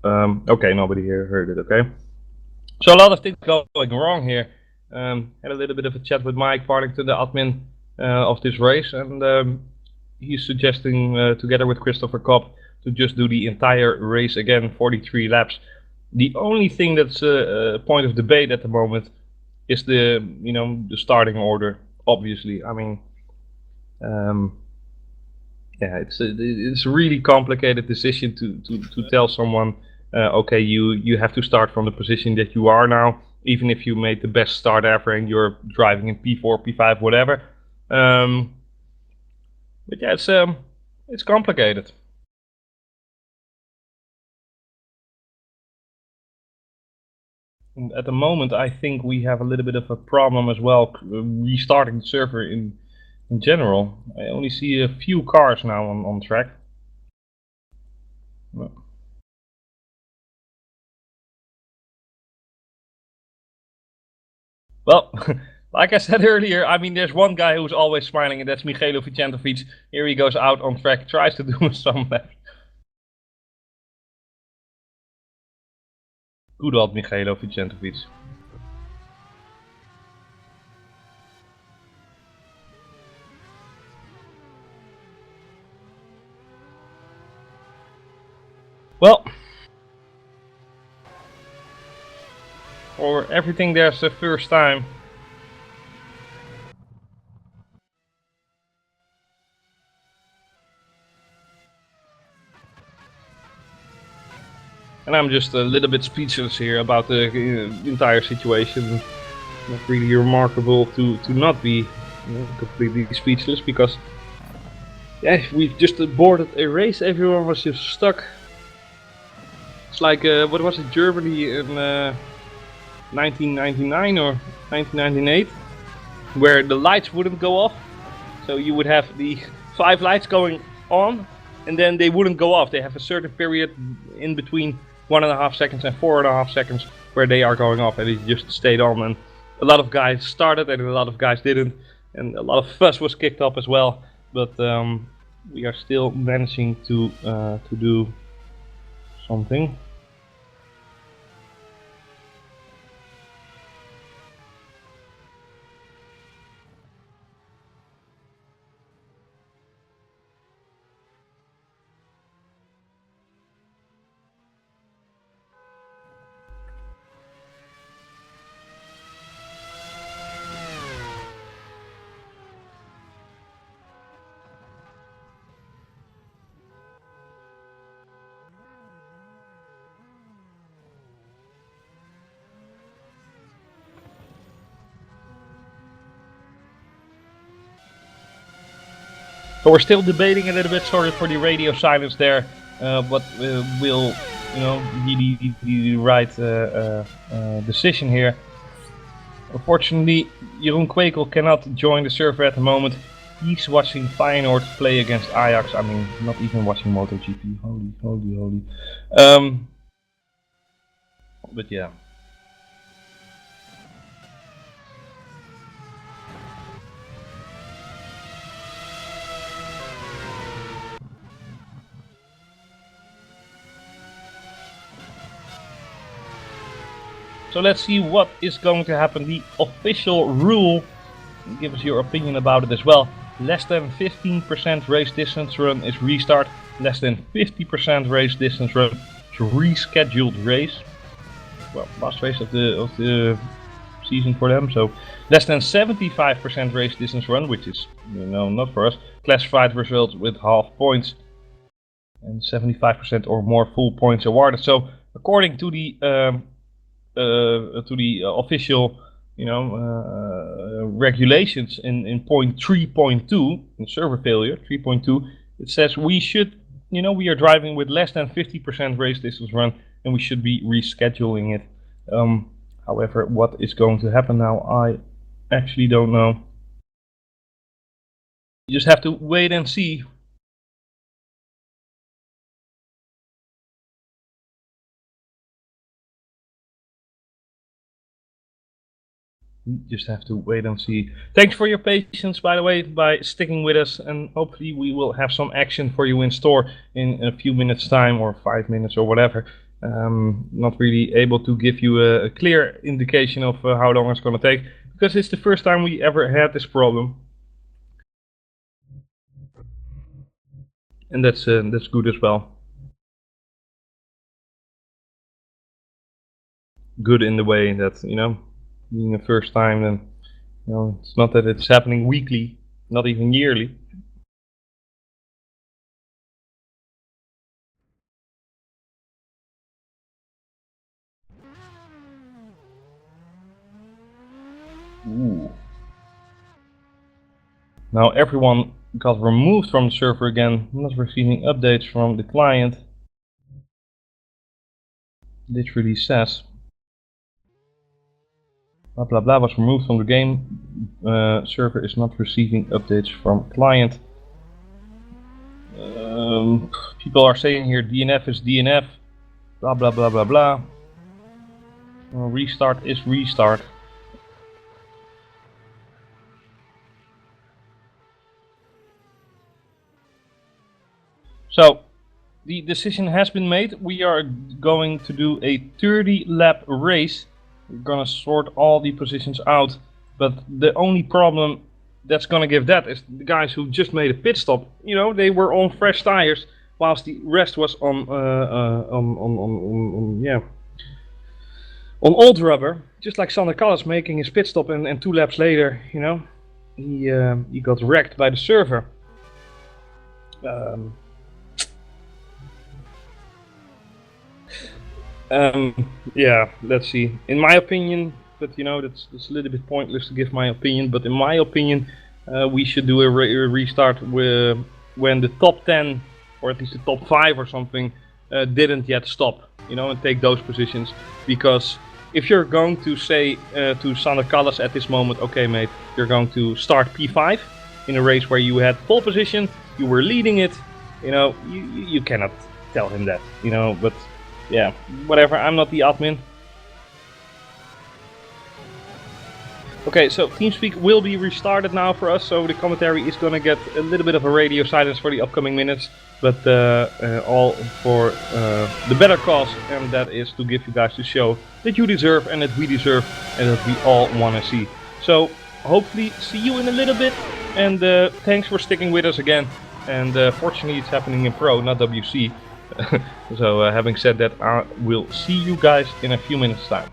Okay, nobody here heard it, okay? So a lot of things going wrong here. Had a little bit of a chat with Mike Partington, the admin of this race, and he's suggesting, together with Christopher Kopp, to just do the entire race again, 43 laps. The only thing that's a point of debate at the moment is the starting order. Obviously, I mean, yeah, it's a really complicated decision to tell someone, okay, you have to start from the position that you are now, even if you made the best start ever and you're driving in P4, P5, whatever. But yeah, it's complicated. And at the moment, I think we have a little bit of a problem as well restarting the server in general. I only see a few cars now on track. Well, like I said earlier, I mean, there's one guy who's always smiling, and that's Michelo Vicentovic. Here he goes out on track, tries to do some laps. Good old Michelo Vicentovic. Well, for everything there's a first time. And I'm just a little bit speechless here about the entire situation. Not really remarkable to not be completely speechless, because yeah, we just boarded a race, everyone was just stuck. It's like, what was it, Germany in 1999 or 1998, where the lights wouldn't go off. So you would have the 5 lights going on, and then they wouldn't go off. They have a certain period in between 1.5 seconds and 4.5 seconds where they are going off, and it just stayed on. And a lot of guys started and a lot of guys didn't, and a lot of fuss was kicked up as well. But we are still managing to do something. So we're still debating a little bit. Sorry for the radio silence there, but we'll, be the right decision here. Unfortunately, Jeroen Kweekel cannot join the server at the moment. He's watching Feyenoord play against Ajax. I mean, not even watching MotoGP. Holy. But yeah. So let's see what is going to happen. The official rule, give us your opinion about it as well. Less than 15% race distance run is restart. Less than 50% race distance run is rescheduled race. Well, last race of the season for them. So less than 75% race distance run, which is not for us. Classified results with half points, and 75% or more full points awarded. So according to the official, regulations in point 3.2 in server failure 3.2, it says we should, we are driving with less than 50% race distance run, and we should be rescheduling it. However, what is going to happen now, I actually don't know. You just have to wait and see. We just have to wait and see. Thanks for your patience, by the way, by sticking with us, and hopefully we will have some action for you in store in a few minutes time, or 5 minutes or whatever. Not really able to give you a clear indication of how long it's going to take, because it's the first time we ever had this problem. And that's good as well. Good in the way that, being the first time, then, it's not that it's happening weekly, not even yearly. Ooh. Now everyone got removed from the server again, not receiving updates from the client. Literally says blah blah blah was removed from the game. Server is not receiving updates from client. People are saying here DNF is DNF. Blah blah blah blah blah. Restart is restart. So the decision has been made. We are going to do a 30 lap race. We're gonna sort all the positions out, but the only problem that's gonna give that is the guys who just made a pit stop. They were on fresh tires, whilst the rest was on old rubber. Just like Sander Callas making his pit stop, and 2 laps later, he got wrecked by the server. Yeah, let's see. In my opinion, but that's a little bit pointless to give my opinion. But in my opinion, we should do a restart when the top 10, or at least the top 5 or something, didn't yet stop. And take those positions. Because if you're going to say to Sander Callas at this moment, okay, mate, you're going to start P5 in a race where you had pole position, you were leading it. You cannot tell him that. But. Yeah, whatever, I'm not the admin. Okay, so TeamSpeak will be restarted now for us, so the commentary is gonna get a little bit of a radio silence for the upcoming minutes, but all for the better cause, and that is to give you guys the show that you deserve and that we deserve and that we all wanna see. So, hopefully see you in a little bit, and thanks for sticking with us again, and fortunately it's happening in Pro, not WC. So having said that, I will see you guys in a few minutes time.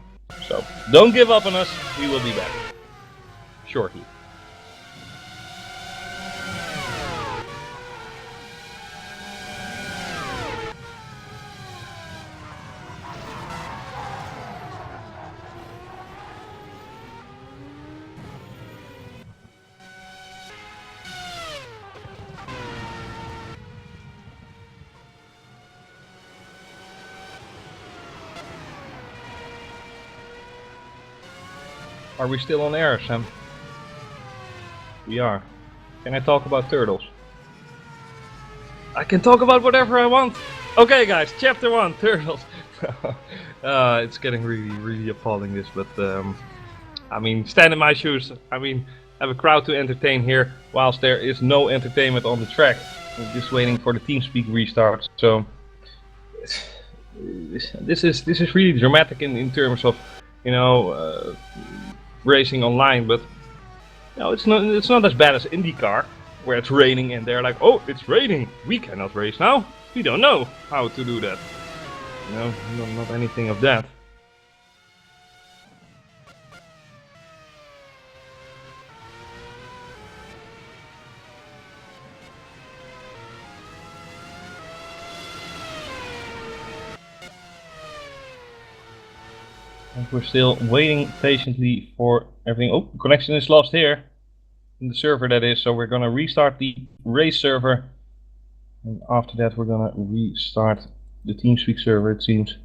So don't give up on us, we will be back shortly. Are we still on air, Sam? We are. Can I talk about turtles? I can talk about whatever I want. Okay guys, chapter 1, turtles. It's getting really, really appalling this, but I mean, stand in my shoes. I mean, have a crowd to entertain here, whilst there is no entertainment on the track. I'm just waiting for the TeamSpeak restart. So this is really dramatic in terms of racing online, but it's not as bad as IndyCar, where it's raining and they're like, oh, it's raining, we cannot race now, we don't know how to do that. Not anything of that. And we're still waiting patiently for everything. Oh, connection is lost here in the server, that is, so we're gonna restart the race server, and after that we're gonna restart the TeamSpeak server, it seems.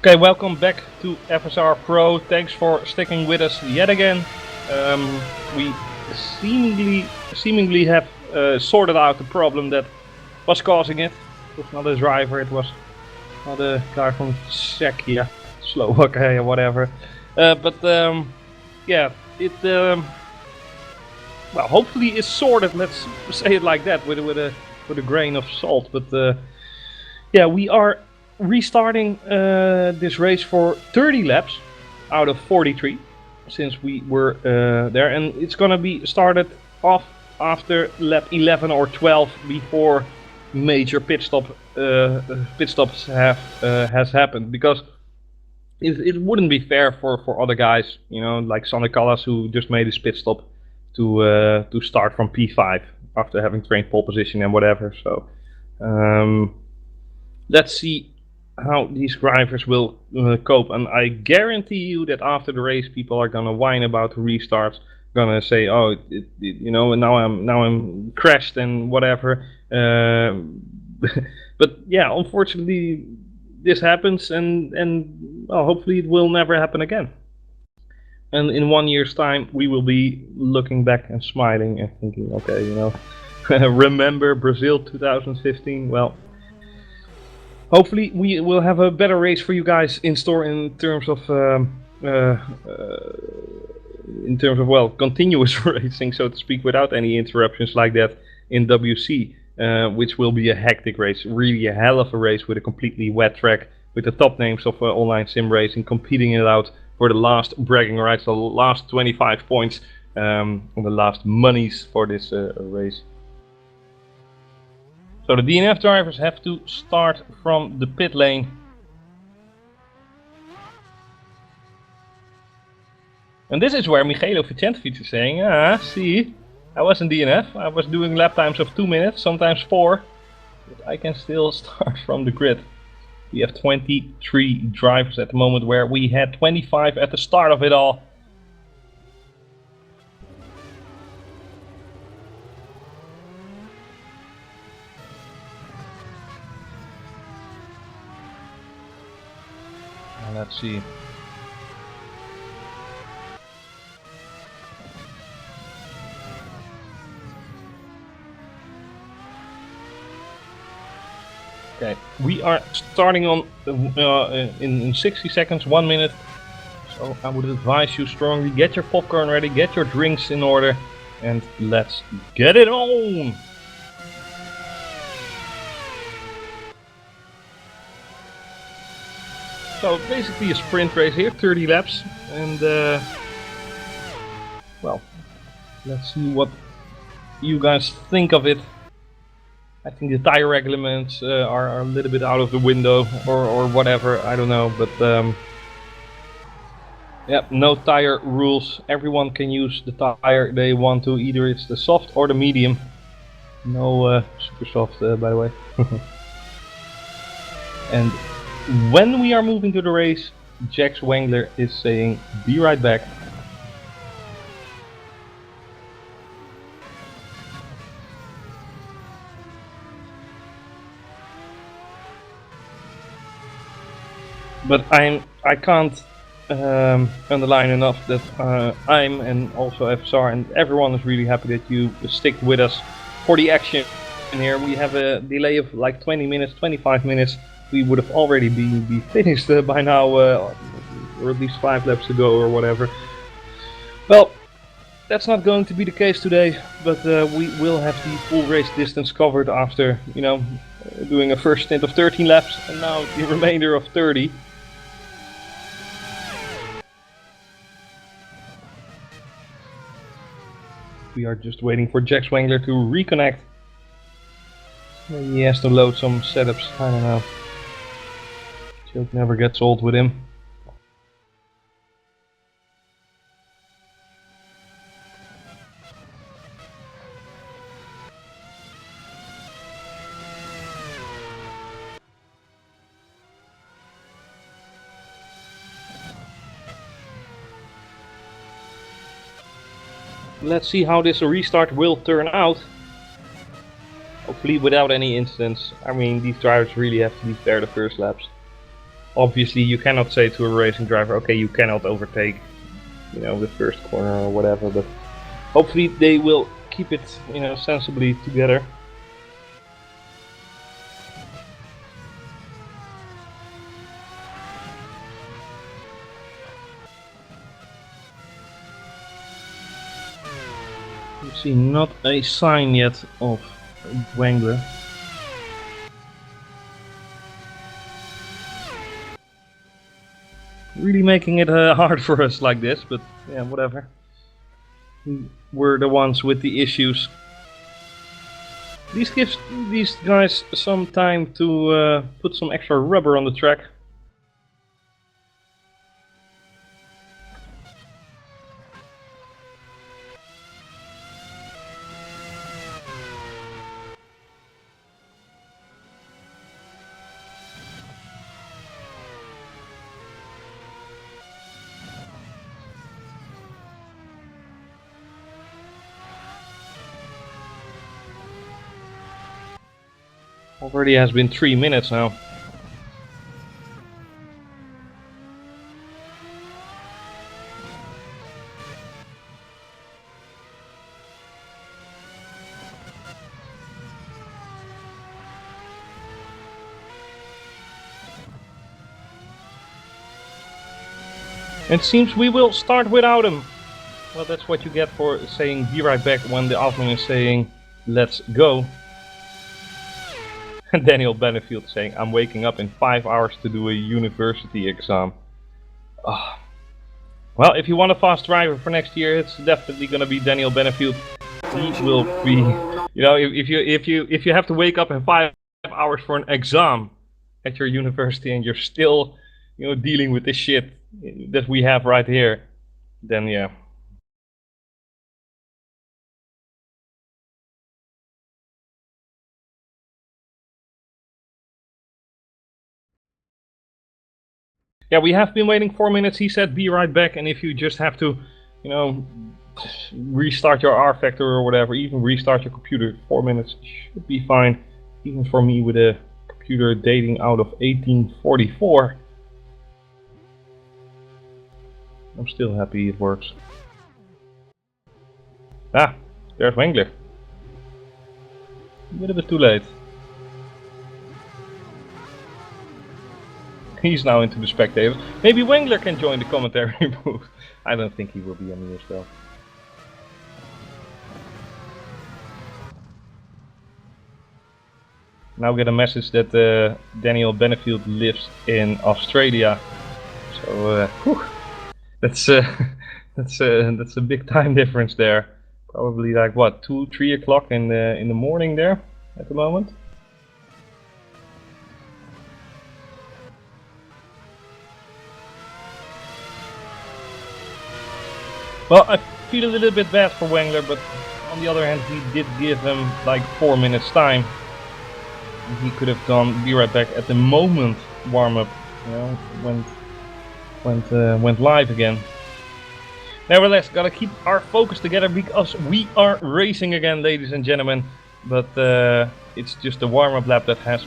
Okay, welcome back to FSR Pro. Thanks for sticking with us yet again. We seemingly have sorted out the problem that was causing it. It was not a driver, it was not a guy from Czechia, Slovakia, whatever. Yeah, it well, hopefully it's sorted. Let's say it like that, with a grain of salt. But yeah, we are restarting this race for 30 laps out of 43 since we were there, and it's gonna be started off after lap 11 or 12 before major pit stops has happened, because it wouldn't be fair for other guys, you know, like Sander Callas, who just made his pit stop to start from P5 after having trained pole position and whatever. So let's see how these drivers will cope, and I guarantee you that after the race people are gonna whine about the restarts, gonna say, oh, you know, now I'm crashed and whatever. But yeah, unfortunately this happens, and well, hopefully it will never happen again. And in 1 year's time we will be looking back and smiling and thinking, okay, you know, remember Brazil 2015? Well, hopefully we will have a better race for you guys in store in terms of well, continuous racing, so to speak, without any interruptions like that in WC, which will be a hectic race, really a hell of a race with a completely wet track, with the top names of online sim racing competing it out for the last bragging rights, the last 25 points, the last monies for this race. So the DNF drivers have to start from the pit lane. And this is where Michelo Vicentovic is saying, see, I was in DNF, I was doing lap times of 2 minutes, sometimes 4, but I can still start from the grid. We have 23 drivers at the moment, where we had 25 at the start of it all. Let's see. Okay, we are starting on in 60 seconds, 1 minute. So I would advise you strongly, get your popcorn ready, get your drinks in order, and let's get it on! So basically a sprint race here, 30 laps, and well, let's see what you guys think of it. I think the tire regulations are a little bit out of the window, or whatever, I don't know, but yeah, no tire rules. Everyone can use the tire they want to, either it's the soft or the medium. No super soft, by the way. And when we are moving to the race, Jax Wengler is saying, be right back. But I can't underline enough that I'm, and also FSR, and everyone is really happy that you stick with us for the action here. We have a delay of like 20 minutes, 25 minutes. We would have already be finished by now, or at least 5 laps to go or whatever. Well, that's not going to be the case today, but we will have the full race distance covered after, you know, doing a first stint of 13 laps and now the remainder of 30. We are just waiting for Jax Wengler to reconnect. Maybe he has to load some setups, I don't know. Joke never gets old with him. Let's see how this restart will turn out. Hopefully without any incidents. I mean, these drivers really have to be fair the first laps. obviously you cannot say to a racing driver, okay, you cannot overtake, you know, the first corner or whatever, but hopefully they will keep it, you know, sensibly together. You see not a sign yet of Wengler. Really making it hard for us like this, but yeah, whatever. We're the ones with the issues. This gives these guys some time to put some extra rubber on the track. Already has been 3 minutes now. It seems we will start without him. Well, that's what you get for saying be right back when the admin is saying let's go. Daniel Benefield saying I'm waking up in 5 hours to do a university exam. Oh. Well, if you want a fast driver for next year, it's definitely gonna be Daniel Benefield. He will be, you know, if you have to wake up in 5 hours for an exam at your university and you're still, you know, dealing with this shit that we have right here, then yeah. Yeah, we have been waiting 4 minutes. He said be right back, and if you just have to, you know, restart your rFactor or whatever, even restart your computer, 4 minutes should be fine. Even for me with a computer dating out of 1844. I'm still happy it works. Ah, there's Wengler. A little bit too late. He's now into the spectators. Maybe Wengler can join the commentary booth. I don't think he will be amused though. Now get a message that Daniel Benefield lives in Australia. So that's a big time difference there. Probably like what, 2-3 o'clock in the morning there at the moment. Well, I feel a little bit bad for Wengler, but on the other hand, he did give him like 4 minutes time. He could have done be right back at the moment warm up, you know, went live again. Nevertheless, gotta keep our focus together because we are racing again, ladies and gentlemen. But it's just the warm up lap that has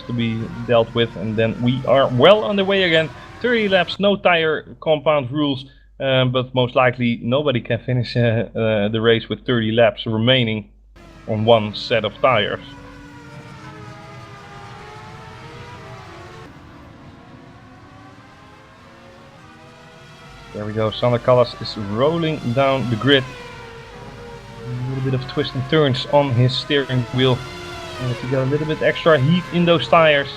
to be dealt with, and then we are well on the way again. 30 laps, no tire compound rules. But most likely nobody can finish the race with 30 laps remaining on one set of tires. There we go, Sander Callas is rolling down the grid. A little bit of twists and turns on his steering wheel. To get a little bit extra heat in those tires.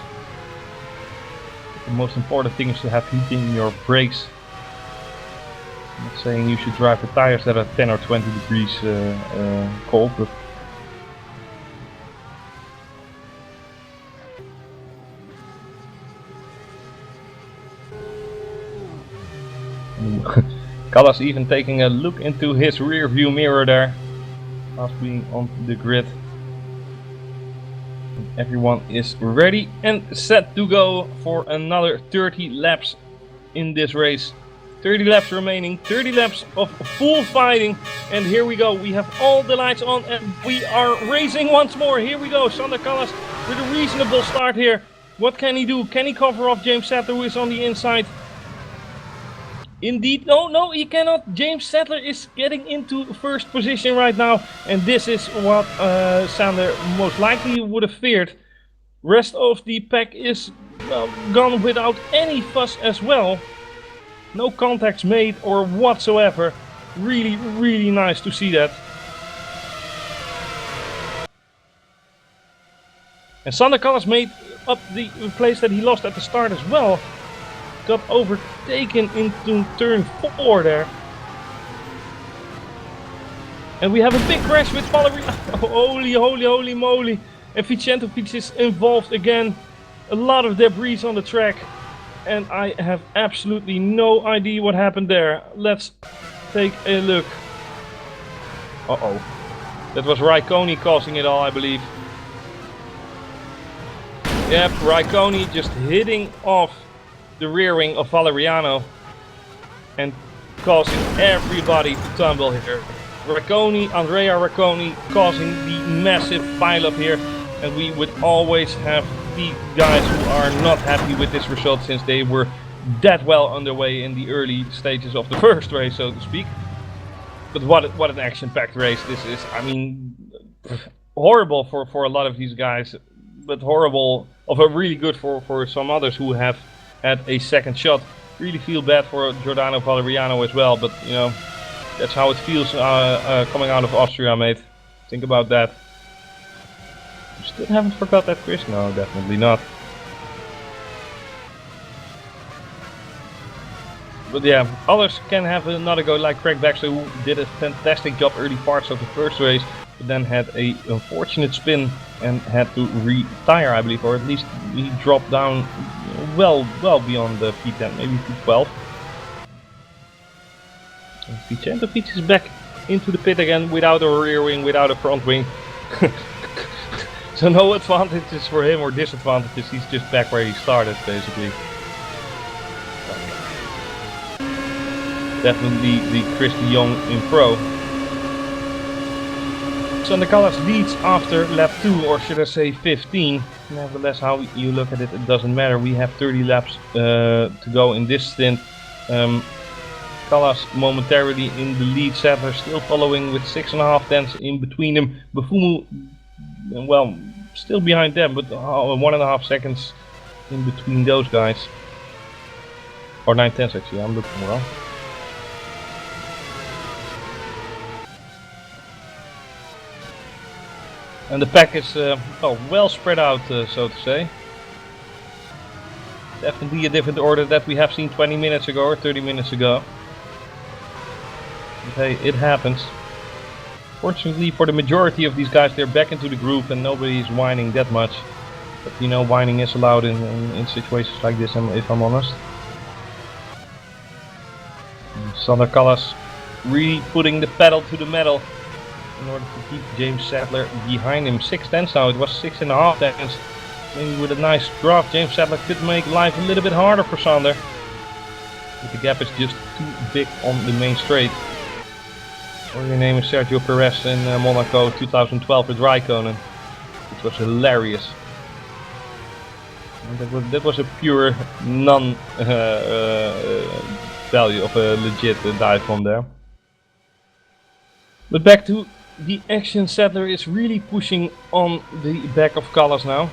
The most important thing is to have heat in your brakes. I'm not saying you should drive with tires that are 10 or 20 degrees cold, but Callas even taking a look into his rear view mirror there, us being on the grid. Everyone is ready and set to go for another 30 laps in this race. 30 laps remaining, 30 laps of full fighting, and here we go. We have all the lights on and we are racing once more. Here we go, Sander Callas with a reasonable start here. What can he do? Can he cover off James Sattler, who is on the inside? Indeed, no, he cannot. James Sattler is getting into first position right now, and this is what Sander most likely would have feared. Rest of the pack is gone without any fuss as well. No contacts made or whatsoever. Really, really nice to see that. And Sander Callas made up the place that he lost at the start as well. Got overtaken into turn 4 there. And we have a big crash with Valerie. Holy moly. And Vicentovic is involved again. A lot of debris on the track. And I have absolutely no idea what happened there. Let's take a look. That was Raikkonen causing it all, I believe. Yep, Raikkonen just hitting off the rear wing of Valeriano and causing everybody to tumble here. Andrea Raikkonen causing the massive pileup here, and we would always have the guys who are not happy with this result, since they were that well underway in the early stages of the first race, so to speak. But what an action-packed race this is. I mean, horrible for a lot of these guys, but horrible, really good for some others who have had a second shot. Really feel bad for Giordano Valeriano as well, but you know, that's how it feels coming out of Austria, mate. Think about that. You still haven't forgot that, Chris? No, definitely not. But yeah, others can have another go, like Craig Baxter, who did a fantastic job early parts of the first race, but then had a unfortunate spin and had to retire, I believe, or at least he dropped down well beyond the P10, maybe P12. Vicentovic is back into the pit again without a rear wing, without a front wing. So no advantages for him or disadvantages, he's just back where he started, basically. Definitely the Christy Jong in Pro. Sander Callas leads after lap 2, or should I say 15. Nevertheless, how you look at it, it doesn't matter. We have 30 laps to go in this stint. Callas momentarily in the lead, Sattler still following with 6.5 tenths in between them. Bufumu, well, still behind them, but 1.5 seconds in between those guys. Or 9 tenths actually, I'm looking well. And the pack is well spread out, so to say. Definitely a different order that we have seen 20 minutes ago or 30 minutes ago. But hey, it happens. Fortunately for the majority of these guys, they're back into the groove and nobody's whining that much. But you know, whining is allowed in situations like this, if I'm honest. Sander Callas really putting the pedal to the metal in order to keep James Sattler behind him. 6 tenths now, it was 6.5 tenths. Maybe with a nice draft, James Sattler could make life a little bit harder for Sander. But the gap is just too big on the main straight. Or your name is Sergio Perez in Monaco 2012 with Raikkonen, which was hilarious. And that was a pure value of a legit dive from there. But back to the action, Sattler is really pushing on the back of Callas now.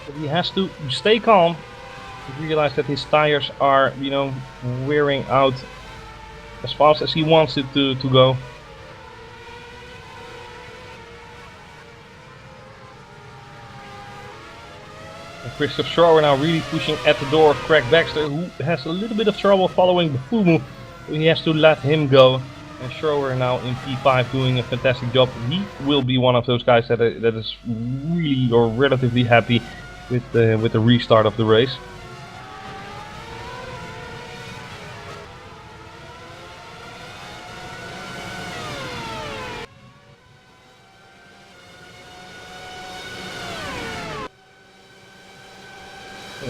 But he has to stay calm. He realized that his tires are, you know, wearing out as fast as he wants it to go. And Christoph Schroer now really pushing at the door of Craig Baxter, who has a little bit of trouble following Bufumu. He has to let him go. And Schroer now in P5 doing a fantastic job. He will be one of those guys that is really or relatively happy with the restart of the race.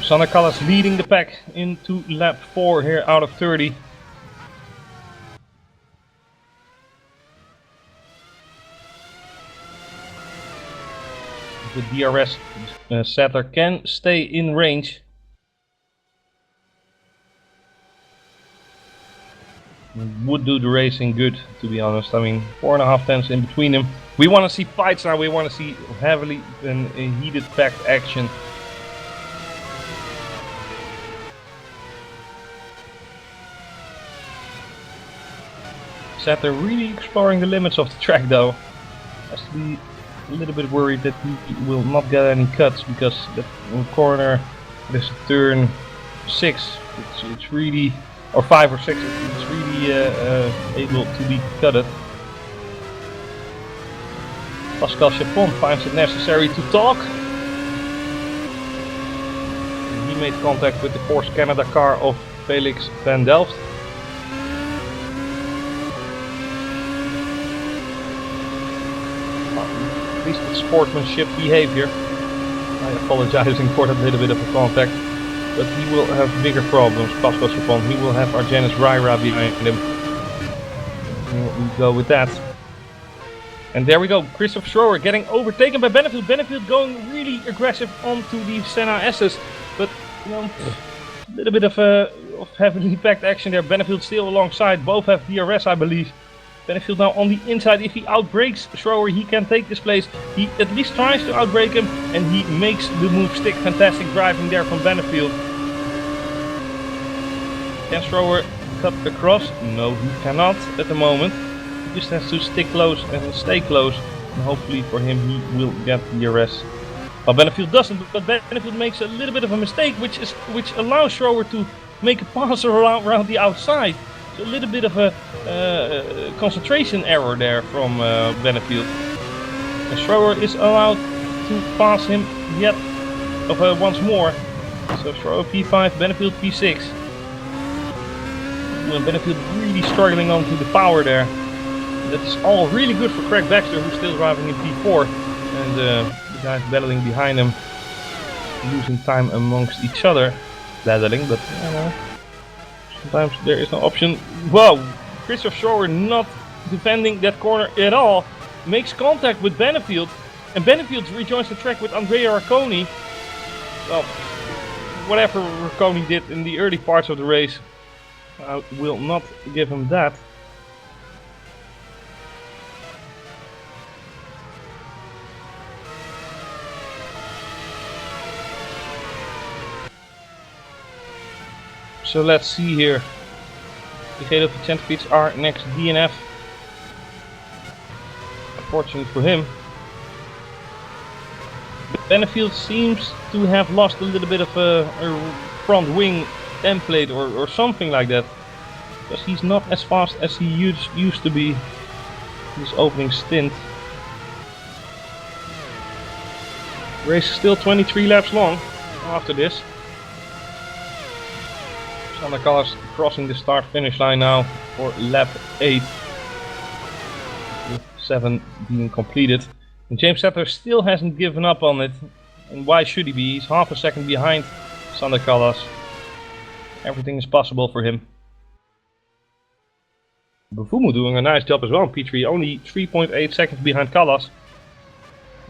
Sander Callas leading the pack into lap 4 here out of 30. the DRS setter can stay in range. Would do the racing good, to be honest. I mean, 4.5 tenths in between them. We want to see fights now. We want to see heavily and heated packed action. Setter really exploring the limits of the track, though. Has to be a little bit worried that he will not get any cuts, because that corner, there's a turn 6. It's really, or 5 or 6. It's really able to be cutted. Pascal Chapon finds it necessary to talk. He made contact with the Force Canada car of Felix van Delft. At least it's sportsmanship behavior. I apologizing for that little bit of a contact, but he will have bigger problems. Pascal Chapon, he will have Argenis Raira behind him. We'll go with that. And there we go, Christoph Schroer getting overtaken by Benefield. Benefield going really aggressive onto the Senna S's, but you know, a little bit of heavily packed action there. Benefield still alongside, both have DRS, I believe. Benefield now on the inside. If he outbreaks Schroer, he can take this place. He at least tries to outbreak him, and he makes the move stick. Fantastic driving there from Benefield. Can Schroer cut across? No, he cannot at the moment. He just has to stick close and stay close, and hopefully for him he will get DRS. Well, Benefield doesn't, but Benefield makes a little bit of a mistake, which allows Schroer to make a pass around the outside. So a little bit of a concentration error there from Benefield. And Schroer is allowed to pass him yet once more. So Schroer P5, Benefield P6. And Benefield really struggling onto the power there. That's all really good for Craig Baxter, who's still driving in P4. And the guys battling behind him, losing time amongst each other. Battling, but you know, sometimes there is no option. Whoa! Christoph Schroer not defending that corner at all. Makes contact with Benefield. And Benefield rejoins the track with Andrea Racconi. Well, whatever Racconi did in the early parts of the race, I will not give him that. So let's see here. The Gelo Vicente are next DNF. Unfortunate for him. Benefield seems to have lost a little bit of a front wing template or something like that. Because he's not as fast as he used to be in his opening stint. The race is still 23 laps long after this. Sander Kallas crossing the start-finish line now for lap 8, with 7 being completed. And James Settler still hasn't given up on it, and why should he be? He's half a second behind Sander Kallas. Everything is possible for him. Bufumo doing a nice job as well in P3, only 3.8 seconds behind Kallas.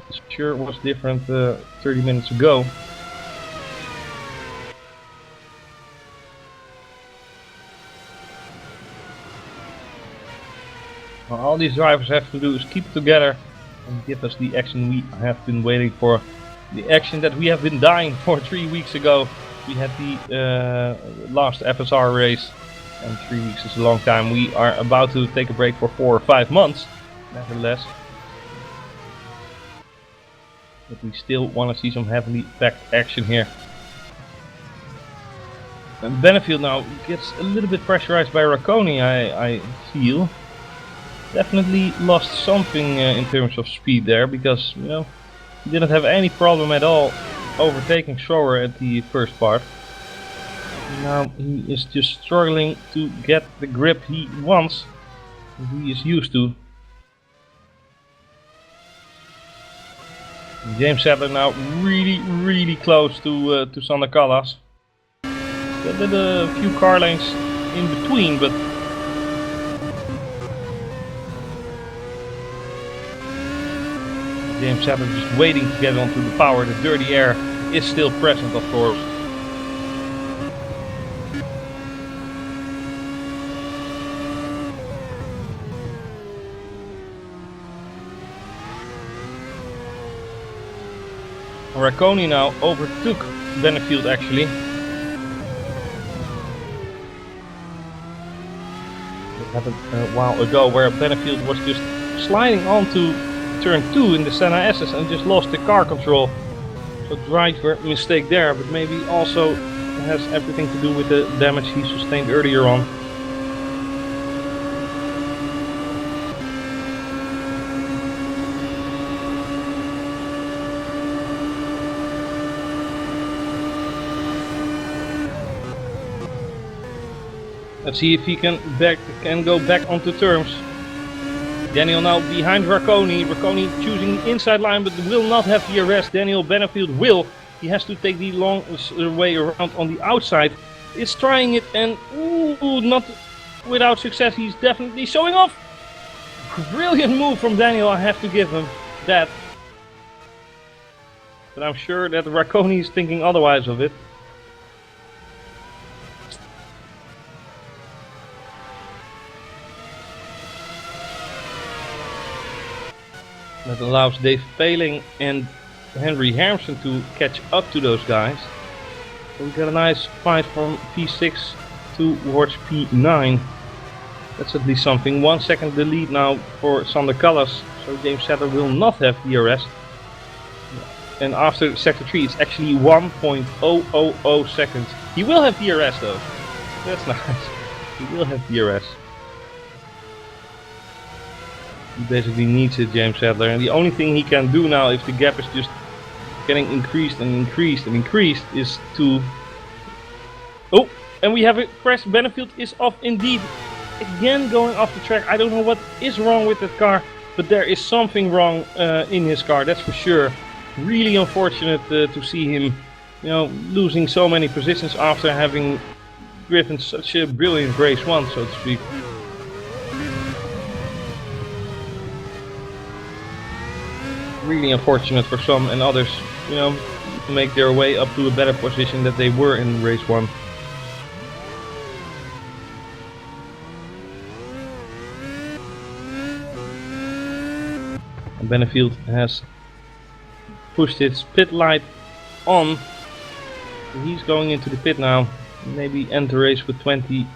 It sure was different 30 minutes ago. All these drivers have to do is keep it together and give us the action we have been waiting for. The action that we have been dying for 3 weeks ago. We had the last FSR race, and 3 weeks is a long time. We are about to take a break for 4 or 5 months, nevertheless. But we still want to see some heavily packed action here. And Benefield now gets a little bit pressurized by Racconi, I feel. Definitely lost something in terms of speed there, because you know, he didn't have any problem at all overtaking Schroer at the first part. Now he is just struggling to get the grip he wants, he is used to. James Settler now really close to Sander Kallas. There are a few car lanes in between, but James Sadler just waiting to get onto the power. The dirty air is still present, of course. Racconi now overtook Benefield actually. It happened a while ago where Benefield was just sliding onto turn 2 in the Senna SS and just lost the car control. So driver mistake there, but maybe also has everything to do with the damage he sustained earlier on. Let's see if he can go back onto terms. Daniel now behind Racconi. Racconi choosing the inside line, but will not have the arrest. Daniel Benefield will. He has to take the long way around on the outside. Is trying it and not without success. He's definitely showing off. Brilliant move from Daniel. I have to give him that. But I'm sure that Racconi is thinking otherwise of it. That allows Dave Paling and Henry Harmson to catch up to those guys. So we got a nice fight from P6 towards P9. That's at least something. 1 second the lead now for Sander Callas. So James Sadler will not have the arrest. And after sector 3 it's actually 1.000 seconds. He will have the arrest though. That's nice. He will have the arrest. He basically needs it, James Sadler, and the only thing he can do now if the gap is just getting increased and increased and increased is to... Oh, and we have a crash. Benefield is off indeed. Again going off the track. I don't know what is wrong with that car, but there is something wrong in his car, that's for sure. Really unfortunate to see him, you know, losing so many positions after having driven such a brilliant race 1, so to speak. Really unfortunate for some, and others, you know, make their way up to a better position that they were in race 1. And Benefield has pushed his pit light on. He's going into the pit now. Maybe end the race with 20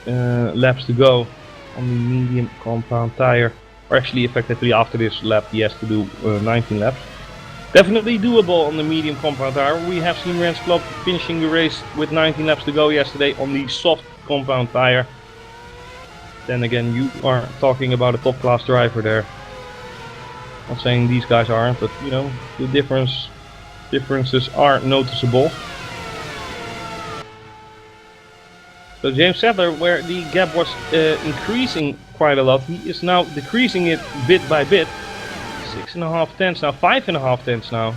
laps to go on the medium compound tire. Or actually, effectively after this lap he has to do 19 laps. Definitely doable on the medium compound tire. We have seen Rens Club finishing the race with 19 laps to go yesterday on the soft compound tire. Then again, you are talking about a top class driver there. Not saying these guys aren't, but you know, the differences are noticeable. So James Sadler, where the gap was increasing quite a lot, he is now decreasing it bit by bit. 6.5 tenths now, 5.5 tenths now.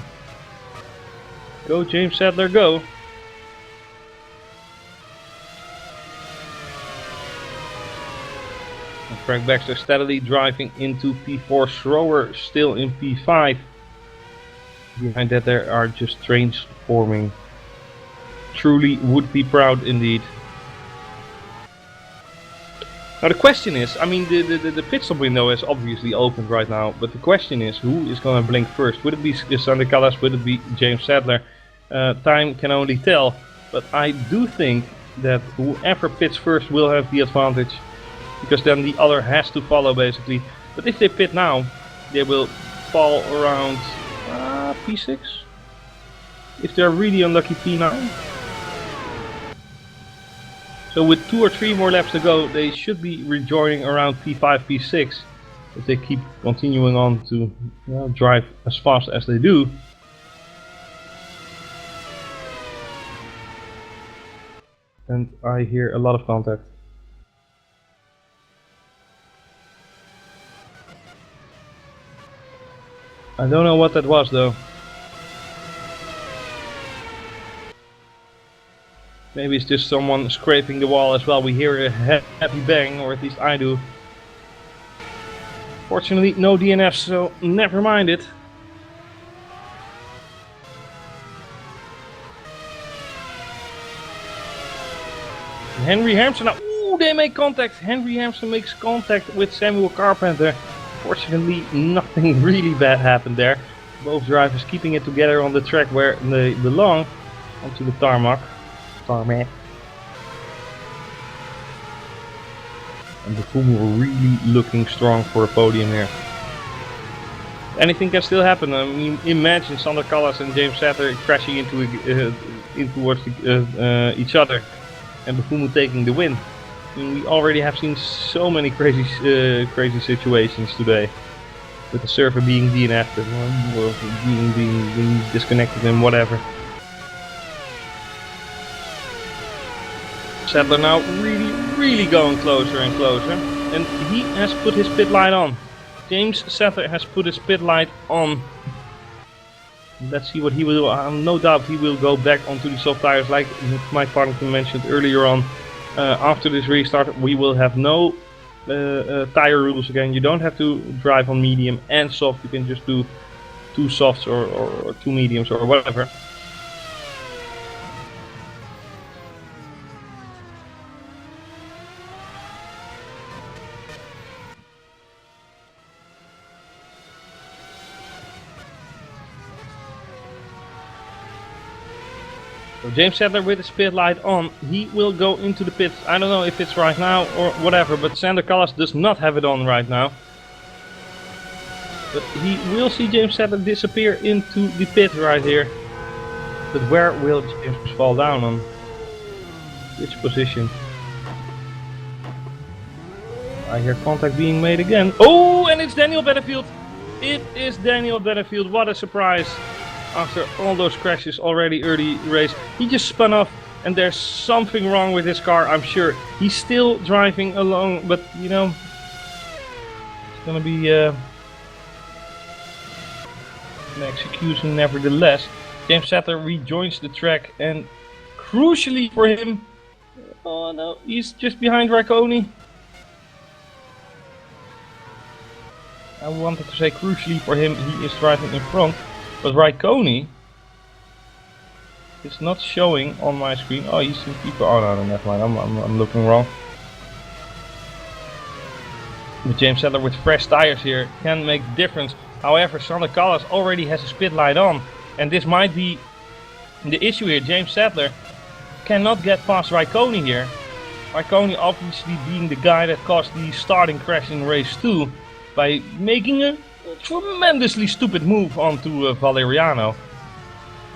Go James Sadler, go. And Frank Baxter steadily driving into P4, Schroer still in P5. Behind that there are just trains forming. Truly would be proud indeed. Now the question is, I mean the pit stop window is obviously opened right now, but the question is who is going to blink first? Would it be Sander Callas? Would it be James Sadler? Time can only tell, but I do think that whoever pits first will have the advantage, because then the other has to follow basically. But if they pit now, they will fall around P6. If they're really unlucky, P9. So with 2 or 3 more laps to go, they should be rejoining around P5, P6 if they keep continuing on to drive as fast as they do. And I hear a lot of contact. I don't know what that was though. Maybe it's just someone scraping the wall as well. We hear a heavy bang, or at least I do. Fortunately no DNFs, so never mind it. Henry Hampson now. Ooh, they make contact. Henry Hampson makes contact with Samuel Carpenter. Fortunately, nothing really bad happened there. Both drivers keeping it together on the track where they belong, onto the tarmac. And the Kweekel really looking strong for a podium here. Anything can still happen. I mean, imagine Sander Callas and James Satter crashing into towards each other, and Kweekel taking the win. I mean, we already have seen so many crazy situations today, with the server being DNF'd or being disconnected and whatever. Sattler now really going closer and closer, and he has put his pit light on. James Satter has put his pit light on. Let's see what he will do. No doubt he will go back onto the soft tires, like Mike Partington mentioned earlier on. After this restart, we will have no tire rules again. You don't have to drive on medium and soft. You can just do 2 softs or 2 mediums or whatever. So James Sattler with his pit light on, he will go into the pits. I don't know if it's right now or whatever, but Sander Callas does not have it on right now. But he will see James Sattler disappear into the pit right here. But where will James fall down on? Which position? I hear contact being made again. Oh, and it's Daniel Benefield. It is Daniel Benefield. What a surprise. After all those crashes already early race, he just spun off, and there's something wrong with his car, I'm sure. He's still driving along, but you know, it's gonna be an execution nevertheless. James Sattler rejoins the track, and crucially for him, oh no, he's just behind Raikkonen. I wanted to say crucially for him, he is driving in front. But Raikkonen is not showing on my screen. Oh, he's in keeper. Oh no, never mind. I'm looking wrong. But James Sattler with fresh tires here can make the difference. However, Sander Callas already has his pit light on, and this might be the issue here. James Sattler cannot get past Raikkonen here. Raikkonen obviously being the guy that caused the starting crash in race 2 by making a tremendously stupid move onto Valeriano.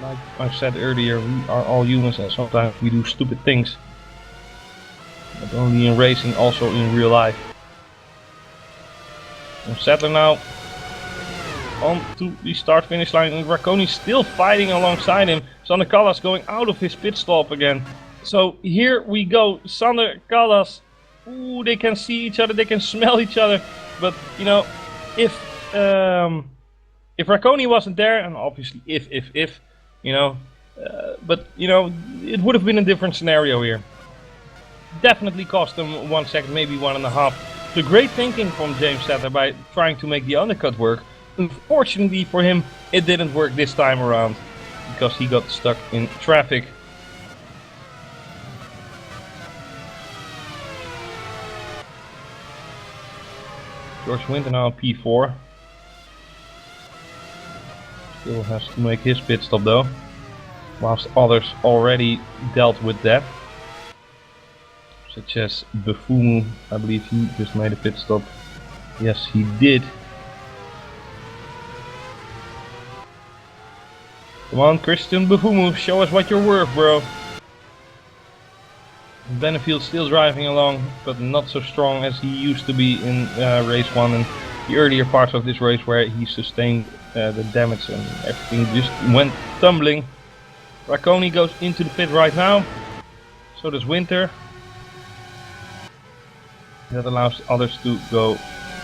Like I said earlier, we are all humans and sometimes we do stupid things. Not only in racing, also in real life. And Sattler now on to the start finish line, and Raikkonen still fighting alongside him. Sander Callas going out of his pit stop again. So here we go, Sander Callas. Ooh, they can see each other, they can smell each other. But you know, if Raikkonen wasn't there, and obviously if you know, but you know, it would have been a different scenario here. Definitely cost them 1 second, maybe 1.5. The great thinking from James Sattler by trying to make the undercut work. Unfortunately for him, it didn't work this time around because he got stuck in traffic. George Winter now on P4. Still has to make his pit stop though, whilst others already dealt with that. Such as Bufumu, I believe he just made a pit stop. Yes, he did. Come on, Christian Bufumu, show us what you're worth, bro. Benefield still driving along, but not so strong as he used to be in race 1 and the earlier parts of this race where he sustained the damage and everything just went tumbling. Raikkonen goes into the pit right now, so does Winter. That allows others to go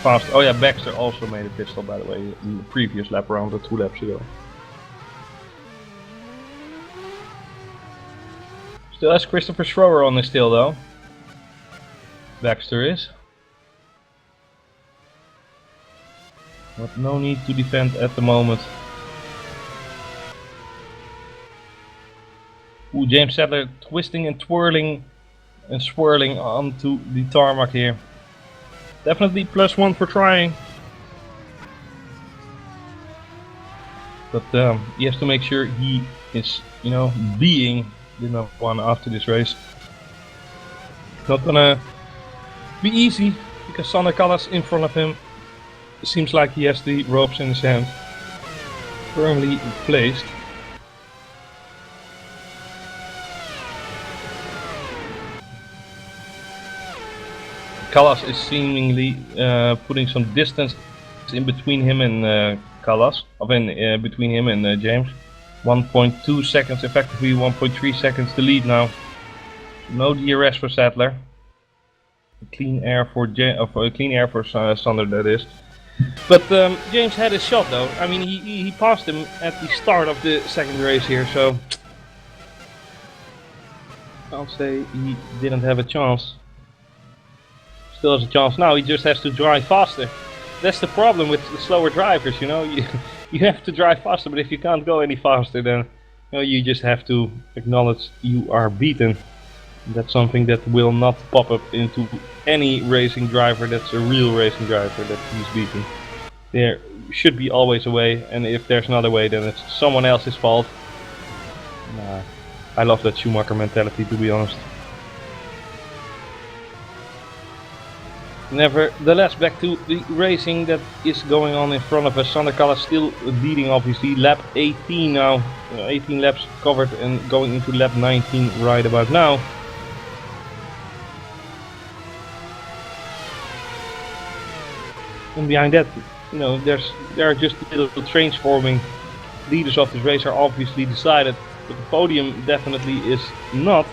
fast. Oh yeah, Baxter also made a pit stop, by the way, in the previous lap round or 2 laps ago. Still has Christopher Schroer on his tail though. Baxter is. But no need to defend at the moment. Ooh, James Sattler twisting and twirling and swirling onto the tarmac here. Definitely +1 for trying. But he has to make sure he is, you know, being the #1 after this race. Not gonna be easy because Sander Callas in front of him. Seems like he has the ropes in his hand, firmly placed. Callas is seemingly putting some distance in between him and Callas, between him and James. 1.2 seconds, effectively 1.3 seconds to lead now. No DRS for Sadler. Clean air for Sander, that is. But James had his shot though. I mean, he passed him at the start of the second race here, so I'll say he didn't have a chance. Still has a chance now. He just has to drive faster. That's the problem with the slower drivers, you know. You have to drive faster, but if you can't go any faster, then you know, you just have to acknowledge you are beaten. That's something that will not pop up into any racing driver that's a real racing driver that he's beaten. There should be always a way, and if there's not a way, then it's someone else's fault. I love that Schumacher mentality, to be honest. Nevertheless, back to the racing that is going on in front of us. Sander Callas still leading, obviously. Lap 18 now. 18 laps covered and going into lap 19 right about now. And behind that, you know, there are just little trains forming. Leaders of this race are obviously decided, but the podium definitely is not.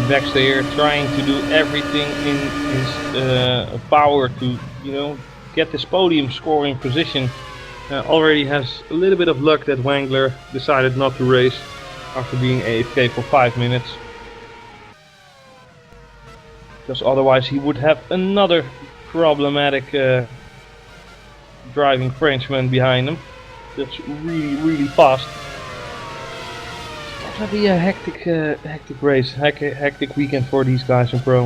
Baxter here trying to do everything in his power to, you know, get this podium scoring position. Already has a little bit of luck that Wangler decided not to race after being AFK for 5 minutes. Because otherwise he would have another problematic driving Frenchman behind him. That's really fast. Definitely a hectic race, hectic weekend for these guys in Pro.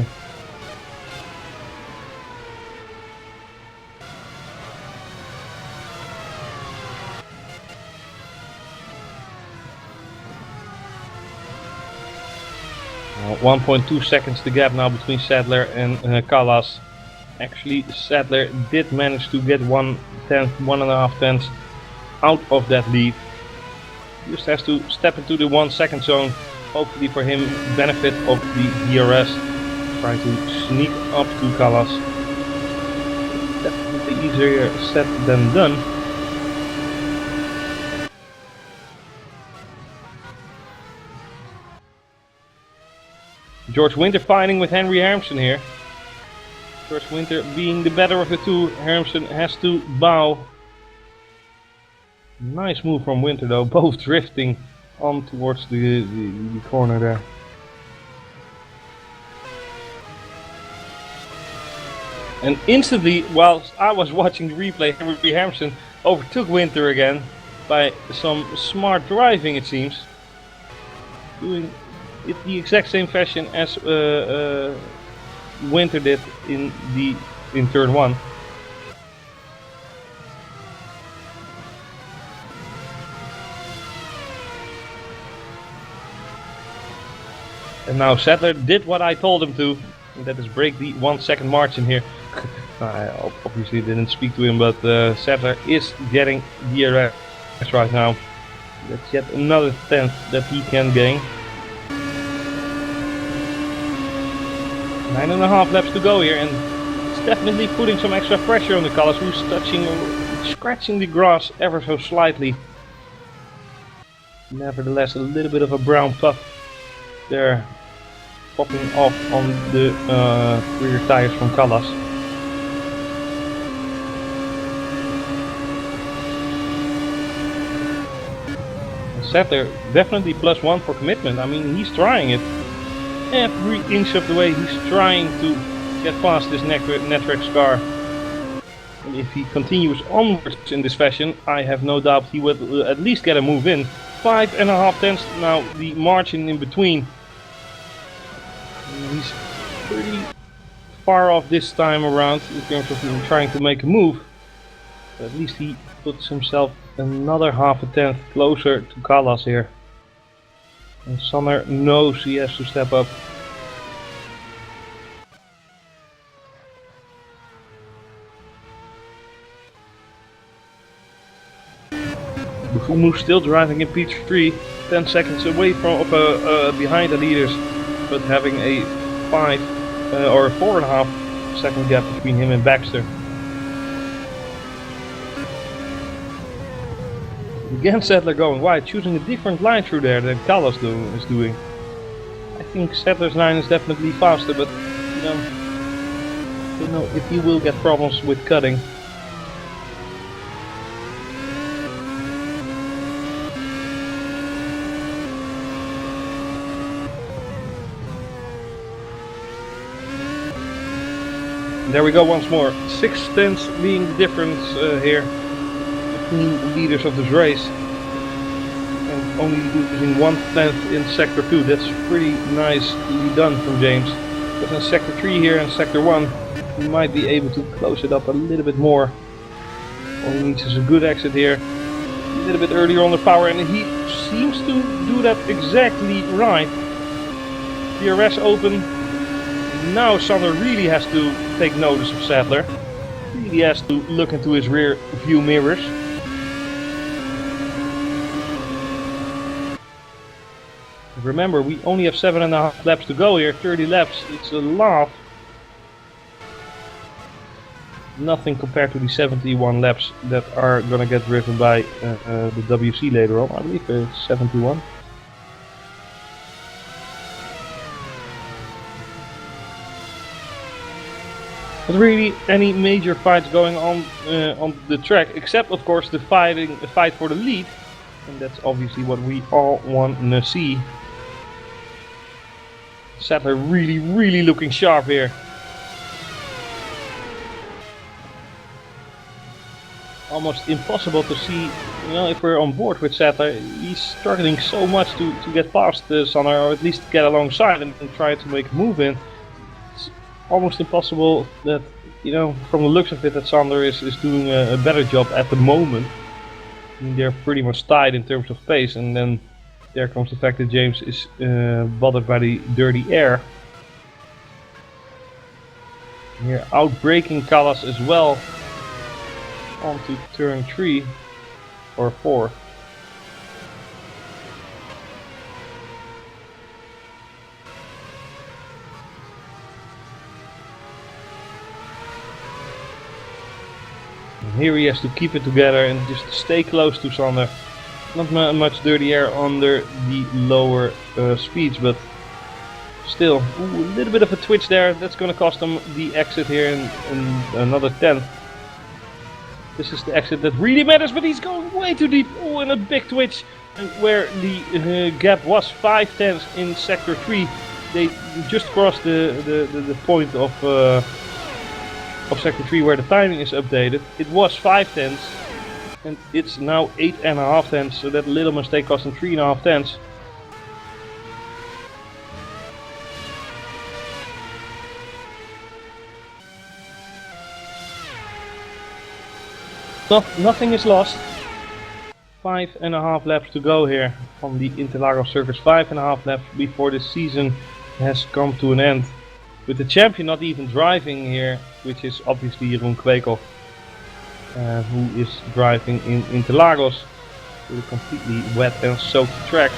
Uh, 1.2 seconds the gap now between Sadler and Callas. Actually, Sadler did manage to get 1.5 tenths out of that lead. Just has to step into the 1 second zone, hopefully for him benefit of the DRS. Trying to sneak up to Callas. Definitely easier said than done. George Winter fighting with Henry Hermsen here. George Winter being the better of the two. Hermsen has to bow. Nice move from Winter though, both drifting on towards the corner there. And instantly, whilst I was watching the replay, Henry Hermsen overtook Winter again by some smart driving, it seems. Doing it the exact same fashion as Winter did in turn 1. And now Sadler did what I told him to, and that is break the 1 second margin here. I obviously didn't speak to him, but Sadler is getting DRS right now. That's yet another tenth that he can gain. 9.5 laps to go here, and it's definitely putting some extra pressure on the Callas, who's scratching the grass ever so slightly. Nevertheless, a little bit of a brown puff there, popping off on the rear tires from Callas. Sadler definitely +1 for commitment. I mean, he's trying it. Every inch of the way he's trying to get past this Netrex car. And if he continues onwards in this fashion, I have no doubt he will at least get a move in. 5.5 tenths now, the margin in between. And he's pretty far off this time around in terms of trying to make a move. But at least he puts himself another half a tenth closer to Callas here. And Sander knows he has to step up. Bufumu still driving in P3, 10 seconds away from behind the leaders, but having a 5 or 4.5 second gap between him and Baxter. Again, Sadler going wide, choosing a different line through there than Callas is doing. I think Sadler's line is definitely faster, but you don't know if he will get problems with cutting. There we go once more. 6 tenths being the difference here between the leaders of this race. And only losing 1 tenth in Sector 2. That's pretty nicely done from James. But in Sector 3 here and Sector 1, we might be able to close it up a little bit more. All he needs is a good exit here. A little bit earlier on the power, and he seems to do that exactly right. DRS open. Now Sander really has to take notice of Sadler. Really has to look into his rear view mirrors. Remember, we only have 7.5 laps to go here, 30 laps, it's a lot. Nothing compared to the 71 laps that are gonna get driven by the WC later on. I believe it's 71. Not really any major fights going on the track, except of course the fight for the lead, and that's obviously what we all want to see. Sadler really looking sharp here. Almost impossible to see, you know, if we're on board with Sadler. He's struggling so much to get past Sander, or at least get alongside and try to make a move in. Almost impossible that, you know, from the looks of it, that Sander is doing a better job at the moment. I mean, they're pretty much tied in terms of pace, and then there comes the fact that James is bothered by the dirty air. And here outbraking Callas as well onto turn 3 or 4. Here he has to keep it together and just stay close to Sander. Not much dirty air under the lower speeds, but still, a little bit of a twitch there. That's going to cost him the exit here in another 10th. This is the exit that really matters, but he's going way too deep. Oh, and a big twitch. And where the gap was 5 tenths in Sector 3, they just crossed the point of Sector 3 where the timing is updated. It was 5 tenths and it's now 8.5 tenths, so that little mistake cost him 3.5 tenths. Nothing is lost. 5.5 laps to go here on the Interlagos circuit. 5.5 laps before the season has come to an end. With the champion not even driving here, which is obviously Jeroen Kweekel, who is driving in Interlagos with a completely wet and soaked track.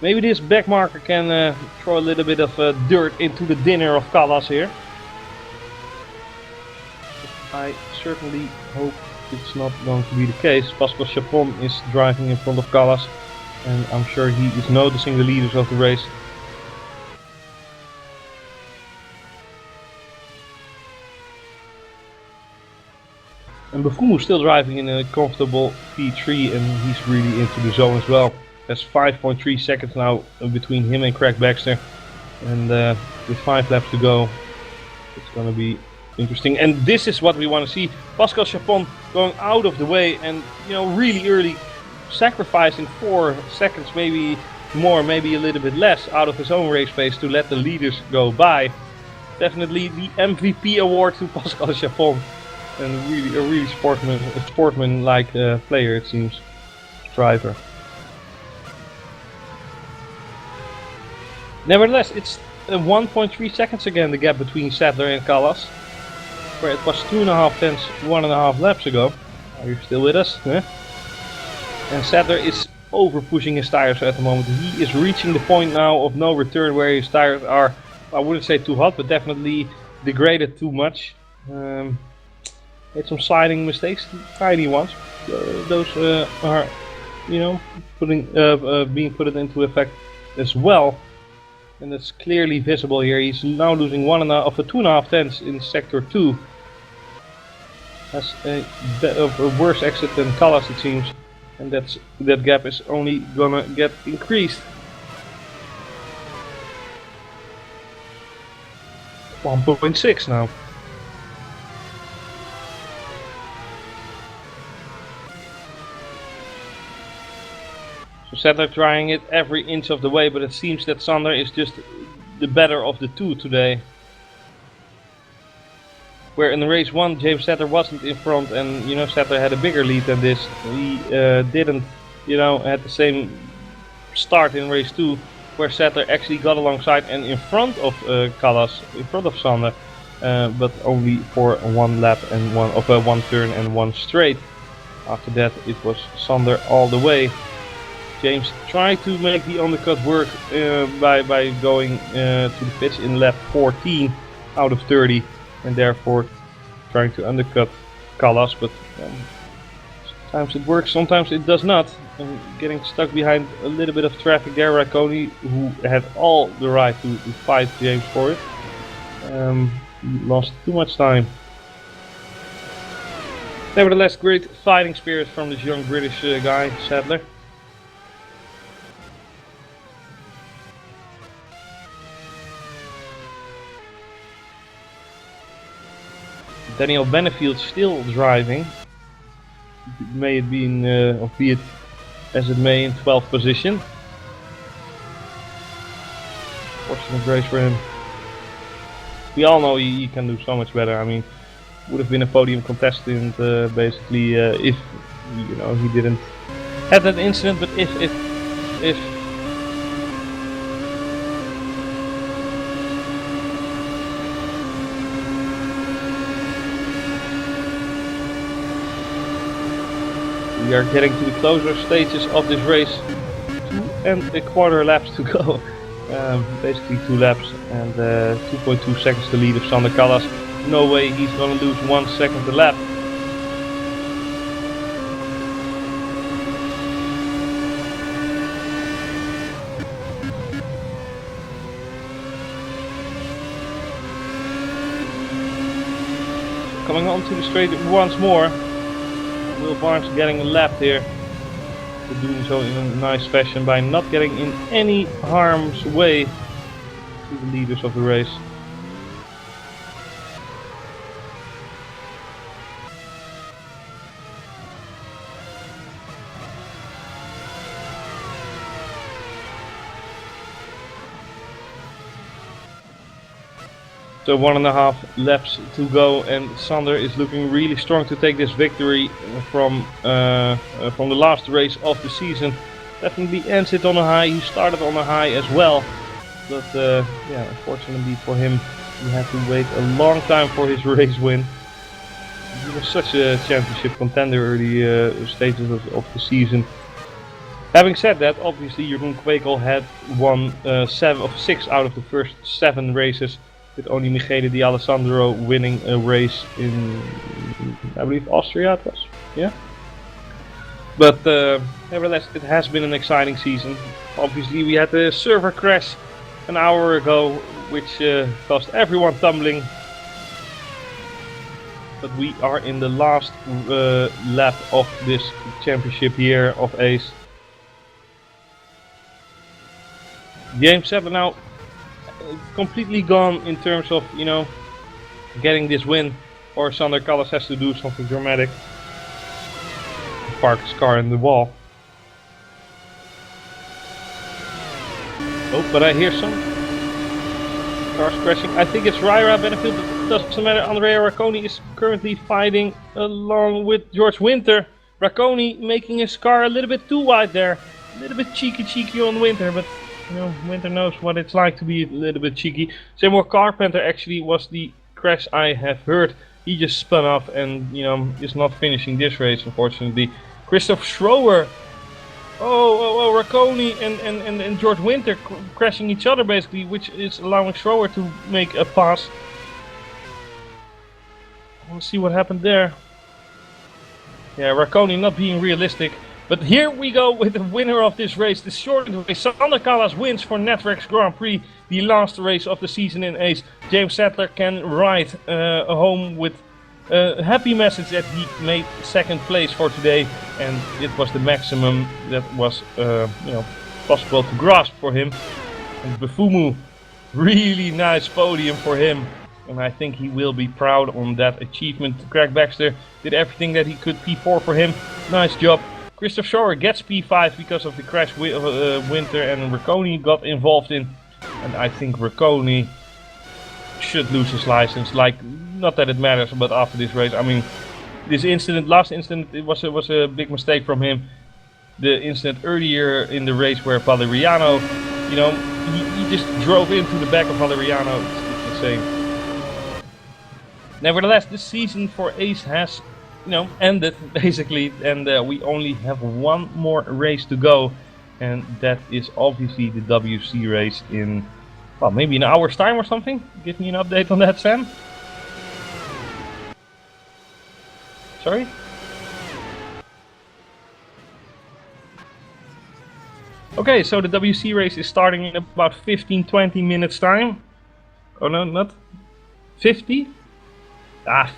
Maybe this back marker can throw a little bit of dirt into the dinner of Callas here. I certainly hope it's not going to be the case. Pascal Chapon is driving in front of Callas, and I'm sure he is noticing the leaders of the race. And Bufumu still driving in a comfortable P3, and he's really into the zone as well. There's 5.3 seconds now between him and Craig Baxter, and with 5 laps to go, it's going to be interesting. And this is what we want to see. Pascal Chapon going out of the way and, you know, really early sacrificing 4 seconds, maybe more, maybe a little bit less out of his own race pace to let the leaders go by. Definitely the MVP award to Pascal Chapon. And really a really sportsman-like player, it seems. Driver. Nevertheless, it's 1.3 seconds again, the gap between Sadler and Callas, where it was 2.5 tenths 1.5 laps ago. Are you still with us? Huh? And Sadler is over pushing his tires at the moment. He is reaching the point now of no return where his tires are, I wouldn't say too hot, but definitely degraded too much. Made some sliding mistakes, tiny ones. Those are, you know, being put into effect as well. And it's clearly visible here. He's now losing 2.5 tenths in sector 2. Has a worse exit than Callas, it seems, and that gap is only gonna get increased. 1.6 now. So Sadler trying it every inch of the way, but it seems that Sander is just the better of the two today. Where in race 1 James Sadler wasn't in front, and you know, Sadler had a bigger lead than this. He didn't, you know, had the same start in race 2, where Sadler actually got alongside and in front of Callas, in front of Sander, but only for 1 lap and 1 turn and 1 straight. After that it was Sander all the way. James tried to make the undercut work by going to the pits in lap 14 out of 30, and therefore trying to undercut Callas, but sometimes it works, sometimes it does not. And getting stuck behind a little bit of traffic there, Raikkonen, who had all the right to fight James for it, lost too much time. Nevertheless, great fighting spirit from this young British guy, Sadler. Daniel Benefield still driving, may it be in, or be it as it may, in 12th position. Fortunate race for him. We all know he can do so much better. I mean, would have been a podium contestant basically if, you know, he didn't have that incident. But if we are getting to the closer stages of this race. 2.25 laps to go. Basically 2 laps and 2.2 seconds to lead of Sander Callas. No way he's gonna lose 1 second a lap. Coming onto the straight once more. Will Barnes getting lapped here, but doing so in a nice fashion by not getting in any harm's way to the leaders of the race. So 1.5 laps to go, and Sander is looking really strong to take this victory from the last race of the season. Definitely ends it on a high. He started on a high as well, but yeah, unfortunately for him, he had to wait a long time for his race win. He was such a championship contender early stages of the season. Having said that, obviously Jeroen Kweekel had won 6 out of the first 7 races, with only Michele Di Alessandro winning a race in, I believe, Austria it was, yeah? But nevertheless, it has been an exciting season. Obviously we had the server crash an hour ago, which caused everyone tumbling. But we are in the last lap of this championship year of Ace. James Sadler now completely gone in terms of, you know, getting this win, or Sander Kallas has to do something dramatic. Park his car in the wall. Oh, but I hear some cars crashing. I think it's Raira Benefield, but doesn't matter. Andrea Racconi is currently fighting along with George Winter. Racconi making his car a little bit too wide there. A little bit cheeky on Winter, but you know, Winter knows what it's like to be a little bit cheeky. Seymour Carpenter actually was the crash I have heard. He just spun off and, you know, is not finishing this race, unfortunately. Christoph Schroer. Oh, Racconi and George Winter crashing each other basically, which is allowing Schroer to make a pass. We'll see what happened there. Yeah, Racconi not being realistic. But here we go with the winner of this race, the shortened race. Sander Kallas wins for Networks Grand Prix, the last race of the season in Ace. James Sattler can ride home with a happy message that he made second place for today, and it was the maximum that was you know, possible to grasp for him. And Bufumu, really nice podium for him, and I think he will be proud on that achievement. Craig Baxter did everything that he could. P4 for him, nice job. Christoph Schroer gets P5 because of the crash Winter and Racconi got involved in, and I think Racconi should lose his license. Like, not that it matters, but after this race, I mean, this incident, last incident, it was a big mistake from him. The incident earlier in the race where Valeriano, you know, he just drove into the back of Valeriano. It's insane. Nevertheless, this season for Ace has, you know, ended basically, and we only have one more race to go, and that is obviously the WC race in, well, maybe an hour's time or something. Give me an update on that, Sam. Sorry? Okay, so the WC race is starting in about 15-20 minutes time. Oh no, not 50?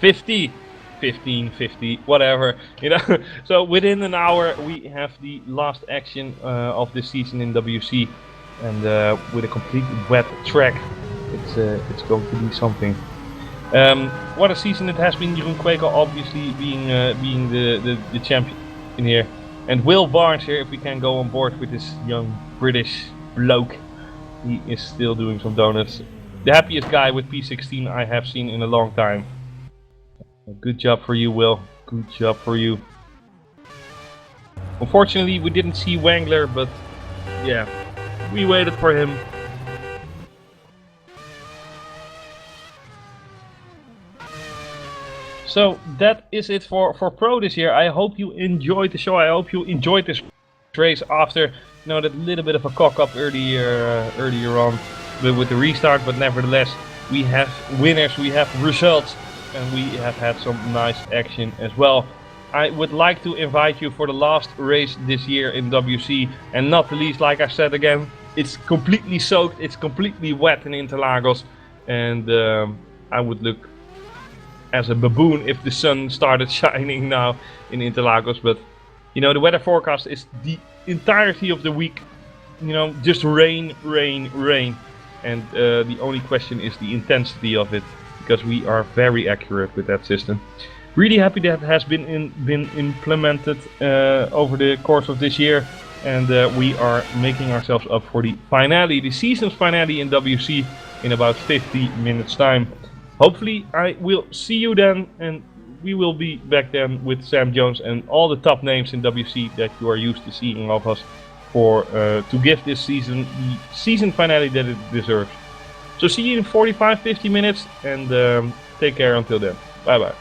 50! 15, 50, whatever, you know. So within an hour we have the last action of the season in WC, and with a complete wet track, it's going to be something. What a season it has been. Jeroen Kweekel obviously being the champion here, and Will Barnes here, if we can go on board with this young British bloke. He is still doing some donuts. The happiest guy with P16 I have seen in a long time. Good job for you, Will. Good job for you. Unfortunately, we didn't see Wangler, but yeah, we waited for him. So that is it for Pro this year. I hope you enjoyed the show. I hope you enjoyed this race after, you know, that little bit of a cock up earlier on with the restart. But nevertheless, we have winners, we have results, and we have had some nice action as well. I would like to invite you for the last race this year in WC, and not the least, like I said again, it's completely soaked, it's completely wet in Interlagos, and I would look as a baboon if the sun started shining now in Interlagos. But you know, the weather forecast is the entirety of the week, you know, just rain, and the only question is the intensity of it, because we are very accurate with that system. Really happy that it has been implemented over the course of this year, and we are making ourselves up for the finale, the season's finale in WC in about 50 minutes time. Hopefully I will see you then, and we will be back then with Sam Jones and all the top names in WC that you are used to seeing of us, for to give this season the season finale that it deserves. So see you in 45-50 minutes, and take care until then. Bye bye.